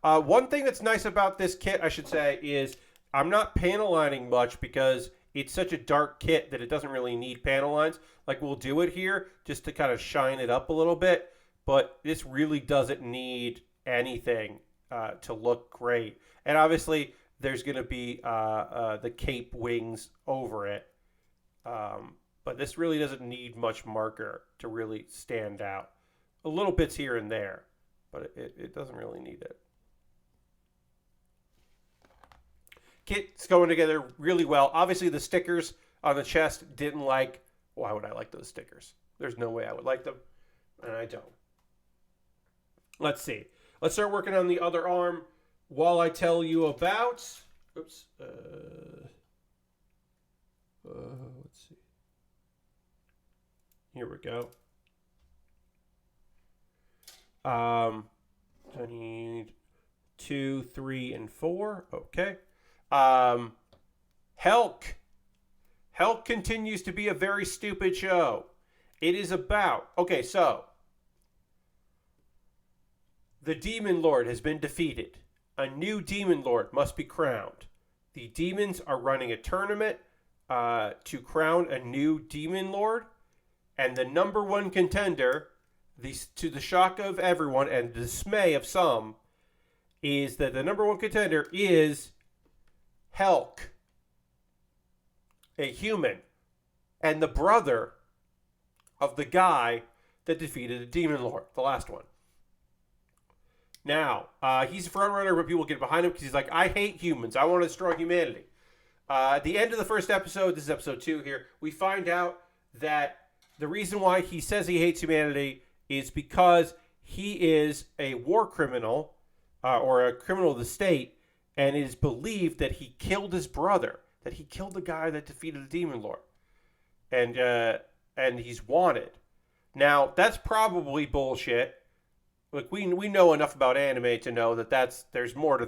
One thing that's nice about this kit, I should say, is I'm not panel lining much because it's such a dark kit that it doesn't really need panel lines. Like, we'll do it here just to kind of shine it up a little bit, but this really doesn't need anything to look great. And obviously, there's going to be the cape wings over it. But this really doesn't need much marker to really stand out. A little bits here and there, but it doesn't really need it. Kit's going together really well. Obviously, the stickers on the chest didn't like. Why would I like those stickers? There's no way I would like them, and I don't. Let's see. Let's start working on the other arm while I tell you about. Oops. Let's see. Here we go. I need 2, 3, and 4. Okay. Helk. Helk continues to be a very stupid show. It is about... Okay, so... The Demon Lord has been defeated. A new Demon Lord must be crowned. The demons are running a tournament to crown a new Demon Lord. And the number one contender, to the shock of everyone and the dismay of some, is that the number one contender is Helk, a human, and the brother of the guy that defeated the Demon Lord, the last one. Now, he's a front runner, but people get behind him because he's like, I hate humans. I want to destroy humanity. At the end of the first episode, this is episode 2 here, we find out that the reason why he says he hates humanity is because he is a war criminal or a criminal of the state, and it is believed that he killed his brother, that he killed the guy that defeated the Demon Lord, and he's wanted. Now, that's probably bullshit. Like we know enough about anime to know that there's more to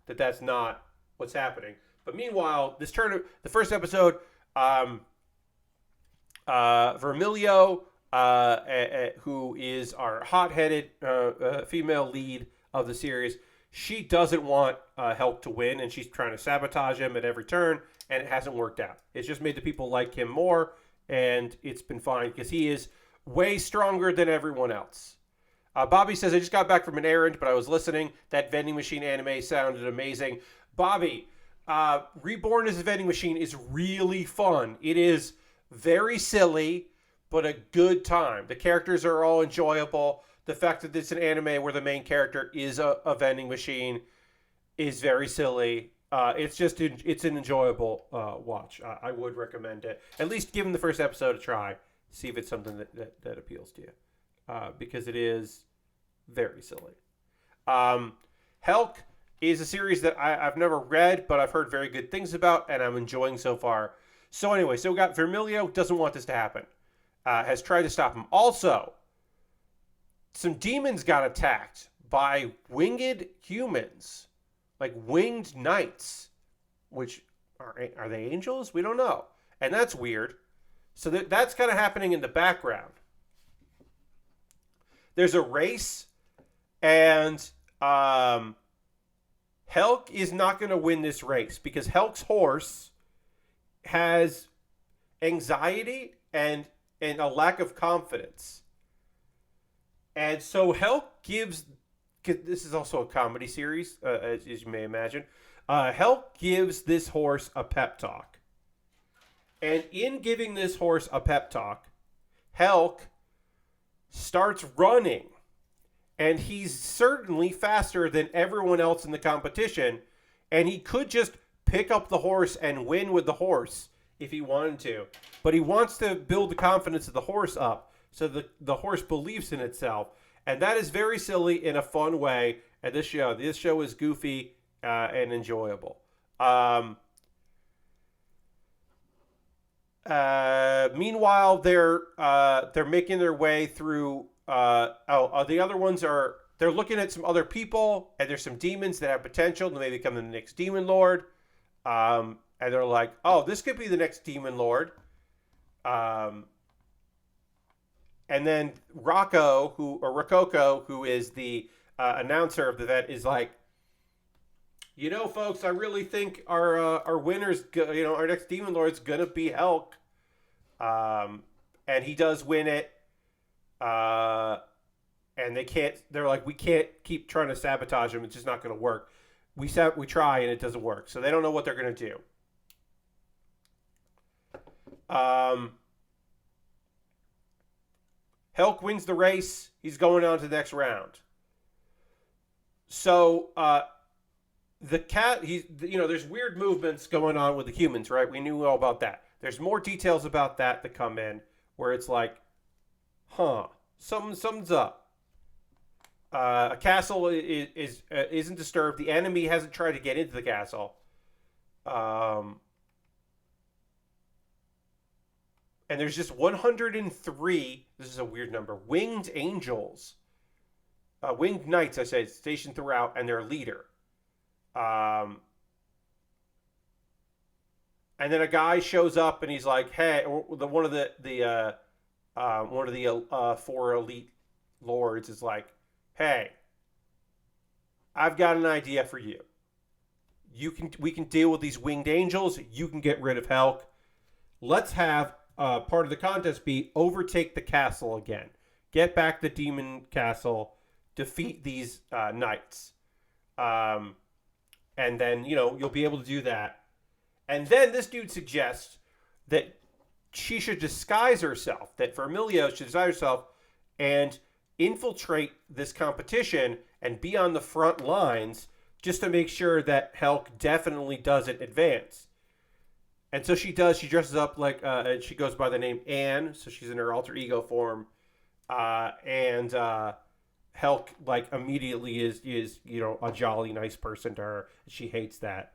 that's not what's happening. But meanwhile, the first episode, Vermilio, who is our hot-headed female lead of the series, she doesn't want Helk to win, and she's trying to sabotage him at every turn, and it hasn't worked out. It's just made the people like him more, and it's been fine because he is way stronger than everyone else. Bobby says, I just got back from an errand, but I was listening. That vending machine anime sounded amazing. Bobby, Reborn as a Vending Machine is really fun. It is very silly, but a good time. The characters are all enjoyable. The fact that it's an anime where the main character is a vending machine is very silly. It's an enjoyable watch. I would recommend it. At least give him the first episode a try. See if it's something that appeals to you. Because it is very silly. Helk is a series that I've never read, but I've heard very good things about, and I'm enjoying so far. So anyway, we got Vermilio, doesn't want this to happen. Has tried to stop him. Also, some demons got attacked by winged humans. Like winged knights. Which, are they angels? We don't know. And that's weird. So that's kind of happening in the background. There's a race, and Helk is not going to win this race because Helk's horse has anxiety and a lack of confidence. And so Helk gives, this is also a comedy series, as you may imagine, Helk gives this horse a pep talk. And in giving this horse a pep talk, Helk starts running. And he's certainly faster than everyone else in the competition. And he could just pick up the horse and win with the horse if he wanted to. But he wants to build the confidence of the horse up so the horse believes in itself. And that is very silly in a fun way. And this show is goofy and enjoyable. Meanwhile, they're making their way through. The other ones they're looking at some other people, and there's some demons that have potential to maybe become the next demon lord. And they're like, oh, this could be the next demon lord. And then Rococo, who is the announcer of the event, is like, folks, I really think our winner's, our next demon lord's gonna be Helk. And he does win it. And they're like, we can't keep trying to sabotage him. It's just not going to work. We try and it doesn't work. So they don't know what they're going to do. Helk wins the race. He's going on to the next round. So, there's weird movements going on with the humans, right? We knew all about that. There's more details about that come in where it's like, something's up. A castle isn't disturbed. The enemy hasn't tried to get into the castle. And there's just 103, this is a weird number, winged angels. Winged knights, I say, stationed throughout, and their leader. And then a guy shows up and he's like, hey, one of the four elite lords is like, hey, I've got an idea for you. We can deal with these winged angels. You can get rid of Helk. Let's have part of the contest be overtake the castle again. Get back the demon castle. Defeat these knights. And then, you'll be able to do that. And then this dude suggests that she should disguise herself, that Vermilio should disguise herself and infiltrate this competition and be on the front lines just to make sure that Helk definitely doesn't advance. And so she does. She dresses up like, and she goes by the name Anne, so she's in her alter ego form. And Helk like immediately is a jolly nice person to her. She hates that,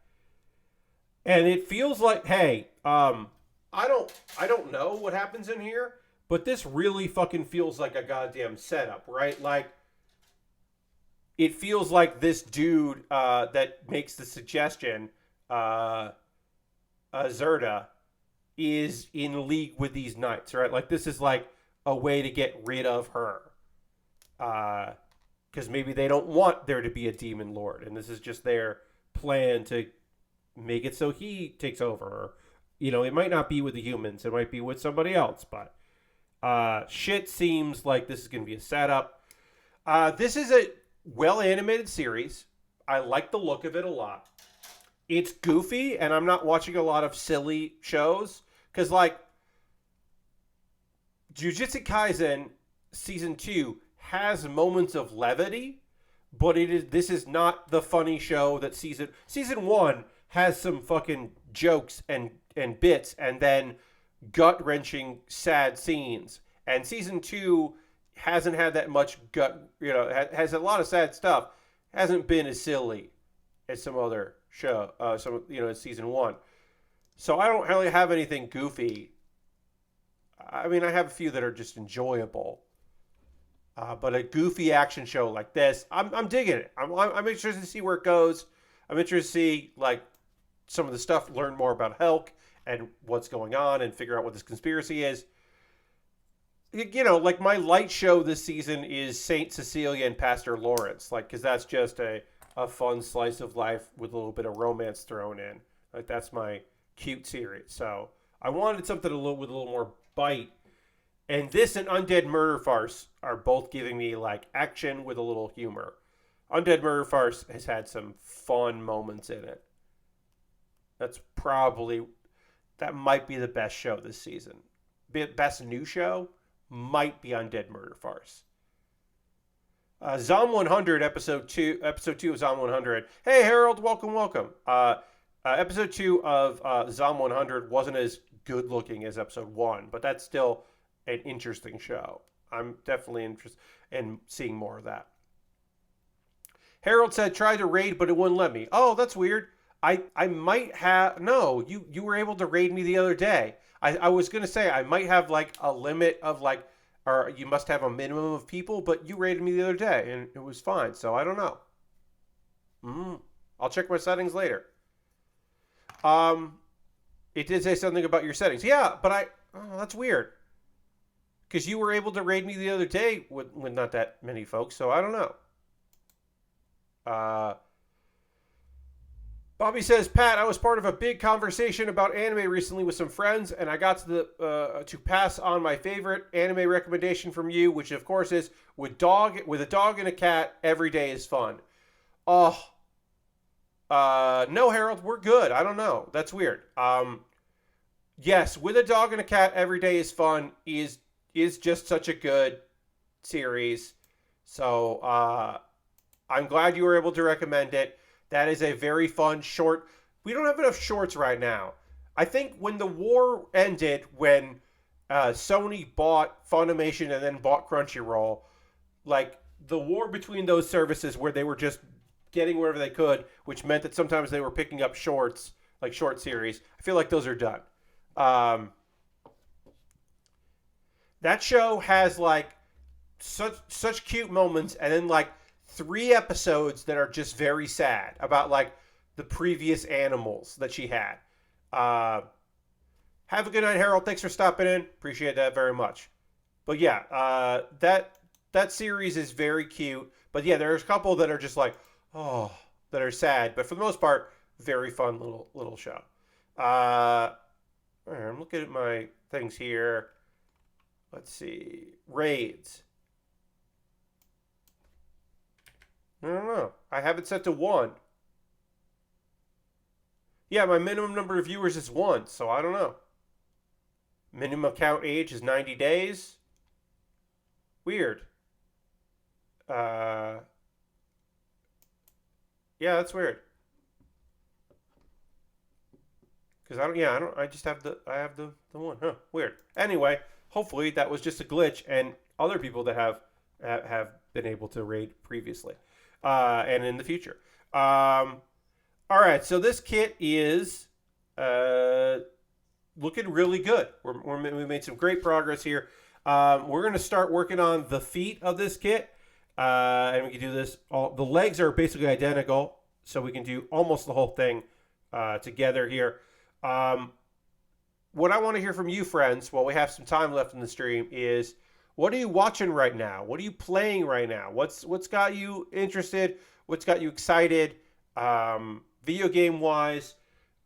and it feels like, hey, I don't know what happens in here, but this really fucking feels like a goddamn setup, right? Like, it feels like this dude that makes the suggestion, Zerda, is in league with these knights, right? Like, this is like a way to get rid of her. Because maybe they don't want there to be a demon lord, and this is just their plan to make it so he takes over. Or, it might not be with the humans. It might be with somebody else, but shit seems like this is going to be a setup. This is a well-animated series. I like the look of it a lot. It's goofy, and I'm not watching a lot of silly shows, because, like, Jujutsu Kaisen Season 2 has moments of levity, but this is not the funny show that Season 1 has some fucking jokes and bits, and then gut-wrenching sad scenes. And Season 2 hasn't had that much gut, has a lot of sad stuff. Hasn't been as silly as some other show, as Season 1. So I don't really have anything goofy. I mean, I have a few that are just enjoyable. But a goofy action show like this, I'm digging it. I'm interested to see where it goes. I'm interested to see, like, some of the stuff, learn more about Helk and what's going on, and figure out what this conspiracy is. Like, my light show this season is Saint Cecilia and Pastor Lawrence, like, because that's just a fun slice of life with a little bit of romance thrown in. Like, that's my cute series. So I wanted something with a little more bite. And this and Undead Murder Farce are both giving me, like, action with a little humor. Undead Murder Farce has had some fun moments in it. That might be the best show this season. Best new show might be Undead Murder Farce. Zom 100, episode 2 of Zom 100. Hey, Harold, welcome. Episode 2 of Zom 100 wasn't as good looking as episode 1, but that's still an interesting show. I'm definitely interested in seeing more of that. Harold said, tried to raid, but it wouldn't let me. Oh, that's weird. I might have... No, you were able to raid me the other day. I was going to say, I might have, like, a limit of, like... Or you must have a minimum of people, but you raided me the other day, and it was fine, so I don't know. I'll check my settings later. It did say something about your settings. Yeah, but that's weird. Because you were able to raid me the other day with not that many folks, so I don't know. Bobby says, Pat, I was part of a big conversation about anime recently with some friends, and I got to pass on my favorite anime recommendation from you, which of course is with a dog and a cat, every day is fun. No, Harold, we're good. I don't know. That's weird. Yes, with a dog and a cat, every day is fun is just such a good series. So I'm glad you were able to recommend it. That is a very fun short. We don't have enough shorts right now. I think when the war ended, when Sony bought Funimation and then bought Crunchyroll, like, the war between those services where they were just getting wherever they could, which meant that sometimes they were picking up shorts, like short series. I feel like those are done. That show has, like, such cute moments, and then, like, 3 episodes that are just very sad about, like, the previous animals that she had. Have a good night, Harold. Thanks for stopping in. Appreciate that very much. But yeah, that series is very cute. But yeah, there's a couple that are just like, that are sad. But for the most part, very fun little show. All right, I'm looking at my things here. Let's see. Raids. I don't know. I have it set to 1. Yeah, my minimum number of viewers is 1, so I don't know. Minimum account age is 90 days. Weird. Uh, yeah, that's weird. Because I don't. Yeah, I don't. I just have the. I have the one. Huh. Weird. Anyway, hopefully that was just a glitch, and other people that have been able to raid previously, and in the future. All right. So this kit is uh looking really good. We made some great progress here. We're going to start working on the feet of this kit. And we can do this. All the legs are basically identical, so we can do almost the whole thing together here. Um, what I want to hear from you, friends, while we have some time left in the stream, is what are you watching right now? What are you playing right now? What's got you interested? What's got you excited? Video game wise,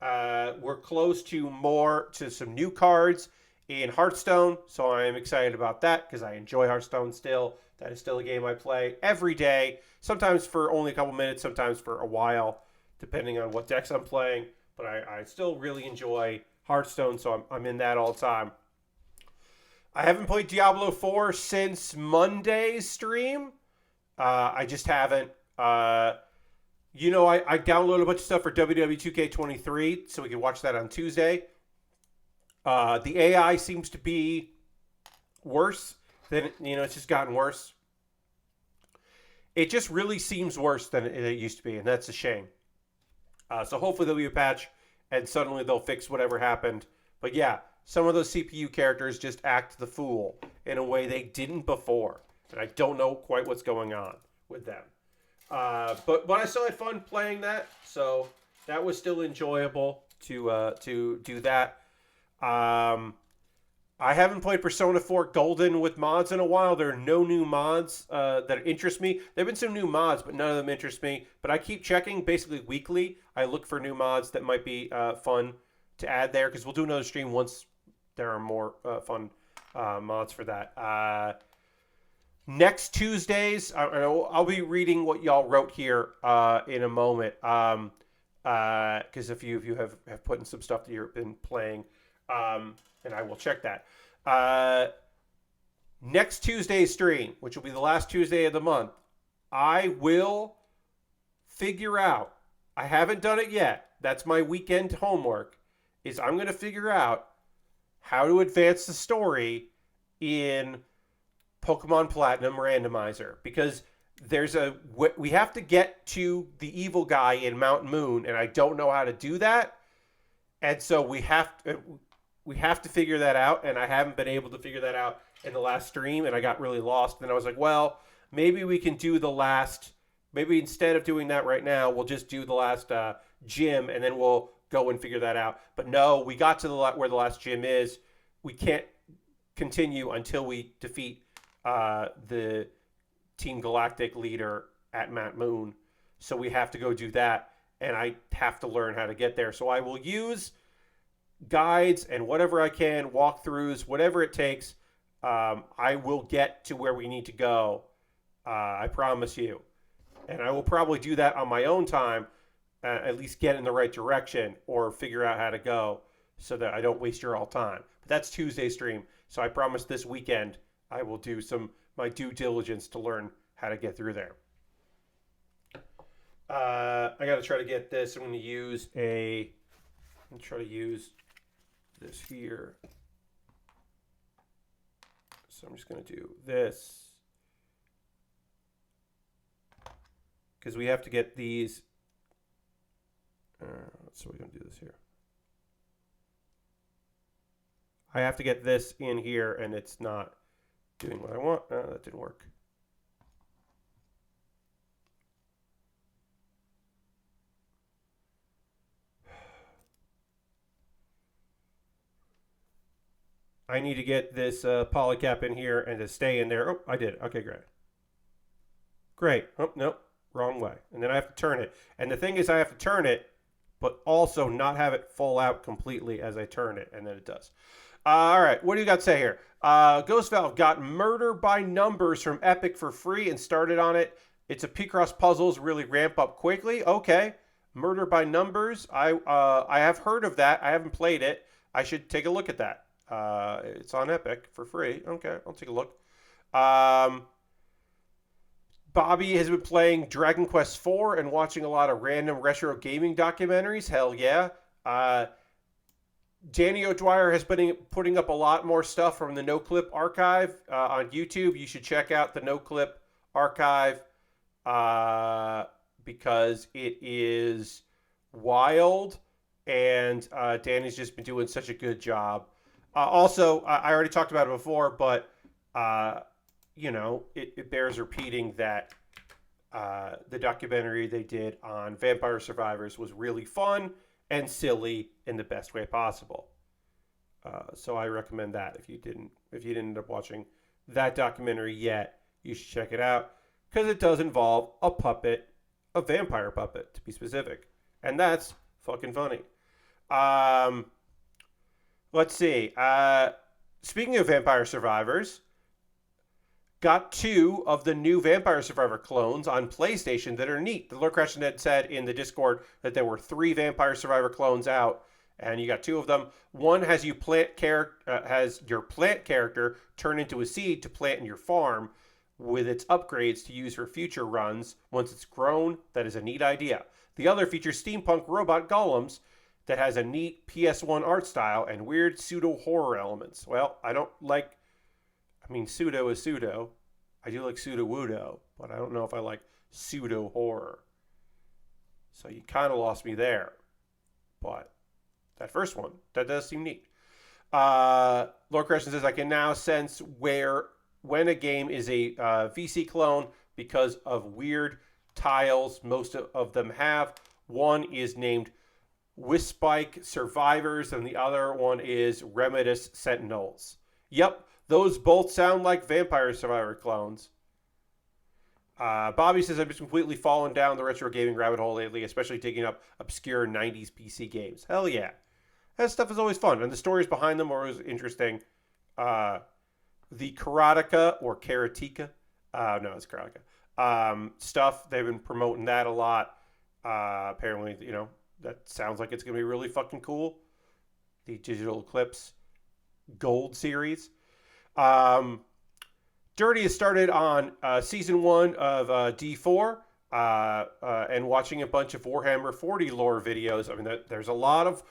we're close to some new cards in Hearthstone, so I'm excited about that because I enjoy Hearthstone still. That is still a game I play every day, sometimes for only a couple minutes, sometimes for a while, depending on what decks I'm playing. But I still really enjoy Hearthstone, so I'm in that all the time. I haven't played Diablo 4 since Monday's stream. I just haven't. I downloaded a bunch of stuff for WWE 2K23, so we can watch that on Tuesday. The AI seems to be worse than, it's just gotten worse. It just really seems worse than it used to be, and that's a shame. So hopefully there'll be a patch, and suddenly they'll fix whatever happened. But yeah, some of those CPU characters just act the fool in a way they didn't before, and I don't know quite what's going on with them. But I still had fun playing that, so that was still enjoyable to do that. I haven't played Persona 4 Golden with mods in a while. There are no new mods that interest me. There have been some new mods, but none of them interest me. But I keep checking basically weekly. I look for new mods that might be fun to add there, because we'll do another stream once there are more fun mods for that. Next Tuesdays, I'll be reading what y'all wrote here in a moment, because a few of you have put in some stuff that you've been playing, and I will check that. Next Tuesday's stream, which will be the last Tuesday of the month, I will figure out, I haven't done it yet, that's my weekend homework, is I'm going to figure out how to advance the story in Pokemon Platinum Randomizer, because we have to get to the evil guy in Mount Moon, and I don't know how to do that, and so we have to figure that out, and I haven't been able to figure that out in the last stream, and I got really lost. And I was like, well, maybe we can do maybe instead of doing that right now, we'll just do the last gym, and then we'll go and figure that out. But no, we got to where the last gym is. We can't continue until we defeat the Team Galactic leader at Mount Moon. So we have to go do that, and I have to learn how to get there. So I will use guides and whatever I can, walkthroughs, whatever it takes. I will get to where we need to go. I promise you. And I will probably do that on my own time, at least get in the right direction or figure out how to go so that I don't waste your all time. But that's Tuesday stream. So I promise this weekend I will do my due diligence to learn how to get through there. I got to try to get this. I'm going to try to use this here. So I'm just going to do this, because we have to get these. So we're going to do this here. I have to get this in here, and it's not doing what I want. That didn't work. I need to get this polycap in here and to stay in there. Oh, I did. Okay, great. Great. Oh, nope. Wrong way. And then I have to turn it. And the thing is, I have to turn it, but also not have it fall out completely as I turn it. And then it does. All right. What do you got to say here? Ghost Valve got Murder by Numbers from Epic for free and started on it. It's a Picross puzzles, really ramp up quickly. Okay. Murder by Numbers. I have heard of that. I haven't played it. I should take a look at that. It's on Epic for free. Okay, I'll take a look. Bobby has been playing Dragon Quest IV and watching a lot of random retro gaming documentaries. Hell yeah. Danny O'Dwyer has been putting up a lot more stuff from the No Clip archive on YouTube. You should check out the No Clip archive because it is wild, and Danny's just been doing such a good job. Also, I already talked about it before, but it bears repeating that the documentary they did on Vampire Survivors was really fun and silly in the best way possible. So I recommend that if you didn't end up watching that documentary yet, you should check it out because it does involve a puppet, a vampire puppet to be specific, and that's fucking funny. Let's see. Speaking of Vampire Survivors, got 2 of the new Vampire Survivor clones on PlayStation that are neat. The Lord Crash had said in the Discord that there were 3 Vampire Survivor clones out, and you got 2 of them. One has your plant character turn into a seed to plant in your farm with its upgrades to use for future runs once it's grown. That is a neat idea. The other features steampunk robot golems that has a neat PS1 art style and weird pseudo-horror elements. Well, pseudo is pseudo. I do like pseudo-wudo, but I don't know if I like pseudo-horror. So you kind of lost me there. But that first one, that does seem neat. Lord Christian says, I can now sense when a game is a VC clone because of weird tiles most of them have. One is named Wispike Survivors, and the other one is Remedis Sentinels. Yep, those both sound like Vampire Survivor clones. Bobby says, I've just completely fallen down the retro gaming rabbit hole lately, especially digging up obscure 90s PC games. Hell yeah. That stuff is always fun, and the stories behind them are always interesting. The Karateka, or Karateka, no, it's Karateka, stuff, they've been promoting that a lot. Apparently, that sounds like it's going to be really fucking cool. The Digital Eclipse Gold series. Dirty has started on season 1 of D4 and watching a bunch of Warhammer 40 lore videos. I mean, there's a lot of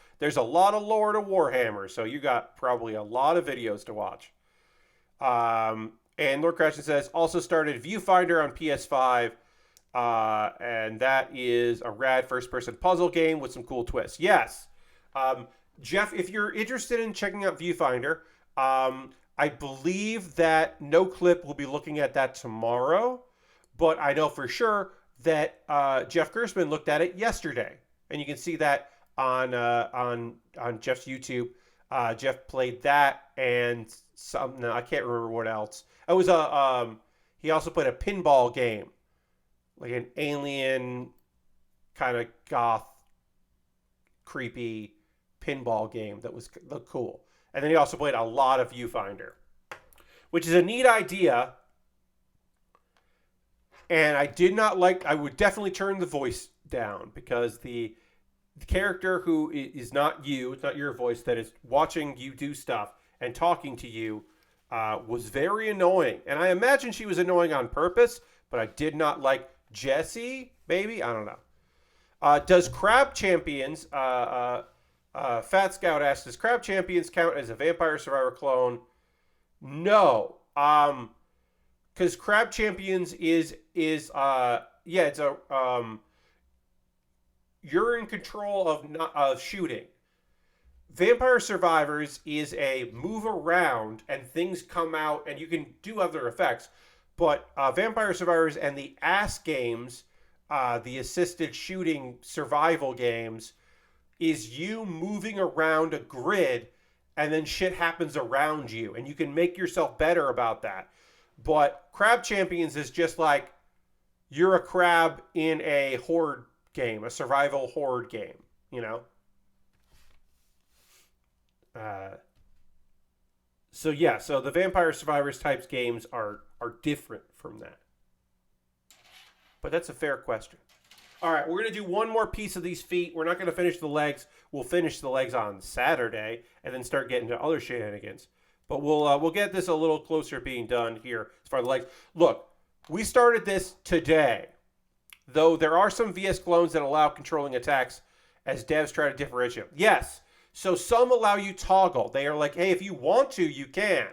lore to Warhammer, so you got probably a lot of videos to watch. And Lord Crashin says also started Viewfinder on PS5. And that is a rad first-person puzzle game with some cool twists. Yes. Jeff, if you're interested in checking out Viewfinder, I believe that No Clip will be looking at that tomorrow, but I know for sure that Jeff Gersman looked at it yesterday, and you can see that on Jeff's YouTube. Jeff played that and something. I can't remember what else. It was he also played a pinball game, like an alien kind of goth, creepy pinball game that looked cool. And then he also played a lot of Viewfinder, which is a neat idea. And I would definitely turn the voice down because the character who is not you, it's not your voice, that is watching you do stuff and talking to you was very annoying. And I imagine she was annoying on purpose, but I did not like Jessie, maybe? I don't know. Does Crab Champions, Fat Scout asks, does Crab Champions count as a Vampire Survivor clone? No. Because Crab Champions is it's a, you're in control of shooting. Vampire Survivors is a move around and things come out and you can do other effects. But Vampire Survivors and the ass games, the assisted shooting survival games, is you moving around a grid and then shit happens around you. And you can make yourself better about that. But Crab Champions is just like you're a crab in a horde game, a survival horde game, you know? So the Vampire Survivors types games are different from that. But that's a fair question. All right, we're going to do one more piece of these feet. We're not going to finish the legs. We'll finish the legs on Saturday and then start getting to other shenanigans. But we'll get this a little closer being done here as far as the legs. Look, We started this today, though there are some VS clones that allow controlling attacks as devs try to differentiate. Yes. So some allow you toggle. They are like, hey, if you want to, you can.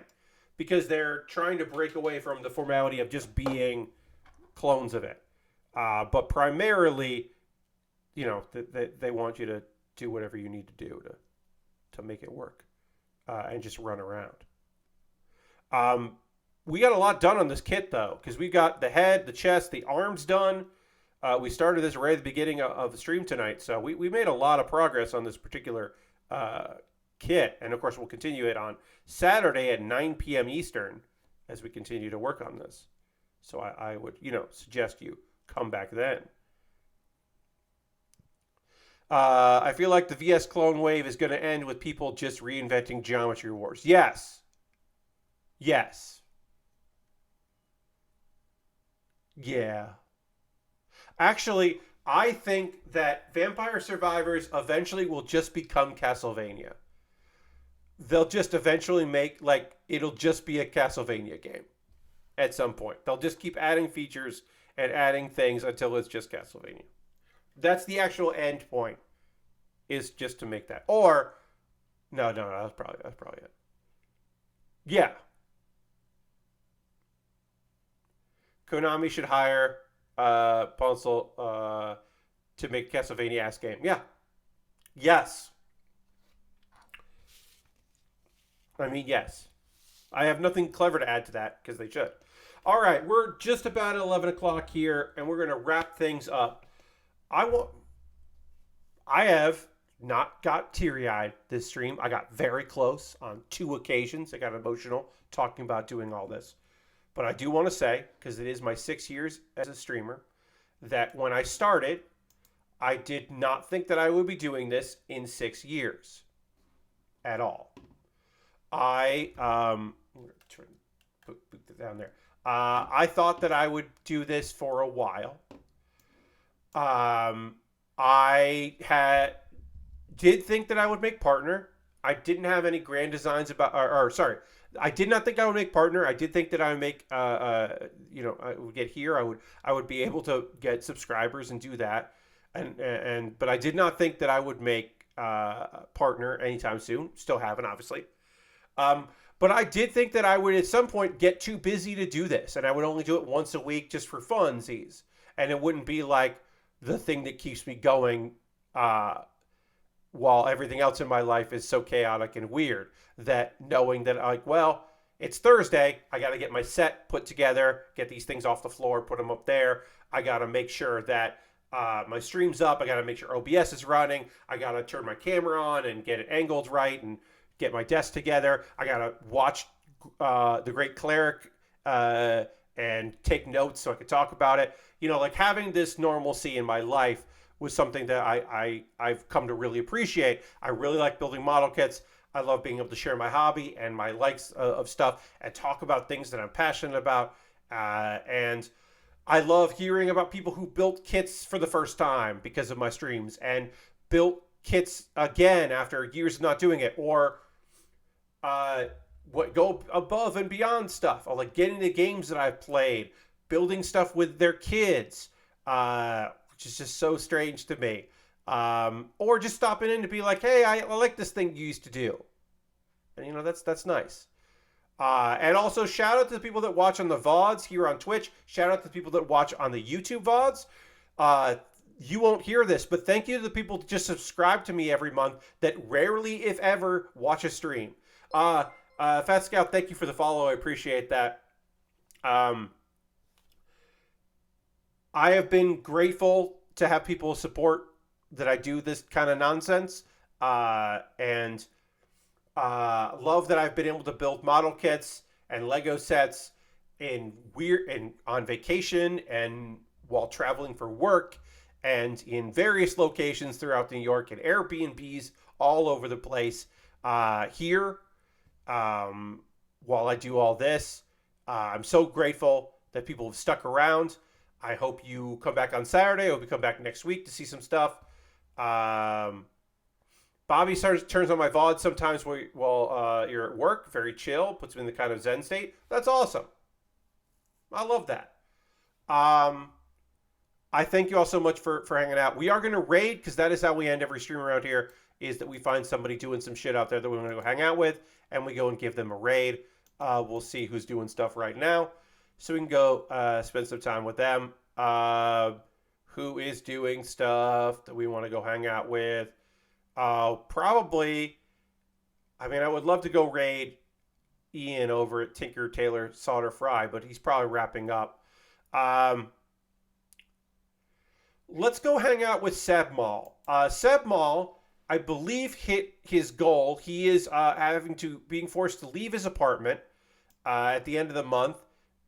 Because they're trying to break away from the formality of just being clones of it. But primarily, they want you to do whatever you need to do to make it work and just run around. We got a lot done on this kit, though, because we got the head, the chest, the arms done. We started this right at the beginning of the stream tonight, so we made a lot of progress on this particular kit. And, of course, we'll continue it on Saturday at 9 p.m. Eastern as we continue to work on this. So I would, suggest you come back then. I feel like the VS clone wave is going to end with people just reinventing Geometry Wars. Yes. Yes. Yeah. Actually, I think that Vampire Survivors eventually will just become Castlevania. They'll just eventually make, it'll just be a Castlevania game at some point. They'll just keep adding features and adding things until it's just Castlevania. That's the actual end point, is just to make that. Or, no, that's probably it. Yeah. Konami should hire Ponsel to make a Castlevania-ass game. Yeah. Yes. I mean, yes. I have nothing clever to add to that, because they should. All right, we're just about at 11 o'clock here, and we're going to wrap things up. I have not got teary-eyed this stream. I got very close on 2 occasions. I got emotional talking about doing all this. But I do want to say, because it is my 6 years as a streamer, that when I started, I did not think that I would be doing this in 6 years at all. I'm going to try to put that down there. I thought that I would do this for a while. I did think that I would make partner. I didn't have any grand designs about, I did not think I would make partner. I did think that I would make, I would get here. I would be able to get subscribers and do that, but I did not think that I would make partner anytime soon. Still haven't, obviously. But I did think that I would at some point get too busy to do this, and I would only do it once a week just for funsies, and it wouldn't be like the thing that keeps me going while everything else in my life is so chaotic and weird, that knowing that, it's Thursday, I got to get my set put together, get these things off the floor, put them up there. I got to make sure that my stream's up. I got to make sure OBS is running. I got to turn my camera on and get it angled right and get my desk together. I got to watch The Great Cleric and take notes so I could talk about it. Having this normalcy in my life was something that I've come to really appreciate. I really like building model kits. I love being able to share my hobby and my likes of stuff and talk about things that I'm passionate about. And I love hearing about people who built kits for the first time because of my streams and built kits again after years of not doing it, or go above and beyond stuff. I like getting the games that I've played, building stuff with their kids, which is just so strange to me. Or just stopping in to be like, hey, I like this thing you used to do. And, that's nice. And also shout out to the people that watch on the VODs here on Twitch. Shout out to the people that watch on the YouTube VODs. You won't hear this, but thank you to the people that just subscribe to me every month that rarely, if ever, watch a stream. Fat Scout, thank you for the follow. I appreciate that. I have been grateful to have people support that I do this kind of nonsense, and love that I've been able to build model kits and Lego sets on vacation and while traveling for work and in various locations throughout New York and Airbnbs all over the place. Here, while I do all this, I'm so grateful that people have stuck around. I hope you come back on Saturday. I hope you come back next week to see some stuff. Bobby turns on my VOD sometimes while you're at work. Very chill. Puts me in the kind of Zen state. That's awesome. I love that. I thank you all so much for hanging out. We are going to raid because that is how we end every stream around here, is that we find somebody doing some shit out there that we want to go hang out with, and we go and give them a raid. We'll see who's doing stuff right now. So we can go spend some time with them. Who is doing stuff that we want to go hang out with? Probably, I mean, I would love to go raid Ian over at Tinker Tailor Solder Fry, but he's probably wrapping up. Let's go hang out with Seb Mall. Seb Mall, I believe, hit his goal. He is being forced to leave his apartment at the end of the month,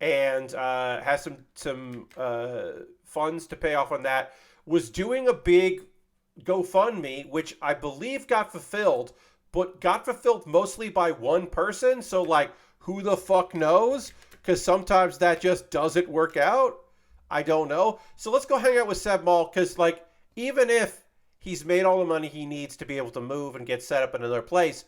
and has some funds to pay off on that. Was doing a big GoFundMe, which I believe got fulfilled, but got fulfilled mostly by one person. So, like, who the fuck knows? Because sometimes that just doesn't work out. I don't know. So let's go hang out with Seb Mall, because, like, even if he's made all the money he needs to be able to move and get set up in another place,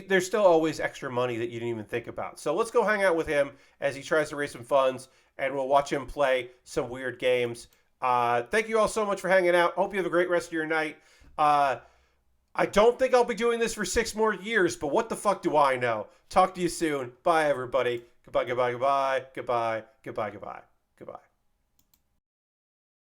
there's still always extra money that you didn't even think about. So let's go hang out with him as he tries to raise some funds, and we'll watch him play some weird games. Thank you all so much for hanging out. Hope you have a great rest of your night. I don't think I'll be doing this for 6 more years, but what the fuck do I know? Talk to you soon. Bye, everybody. Goodbye, goodbye, goodbye, goodbye, goodbye, goodbye, goodbye.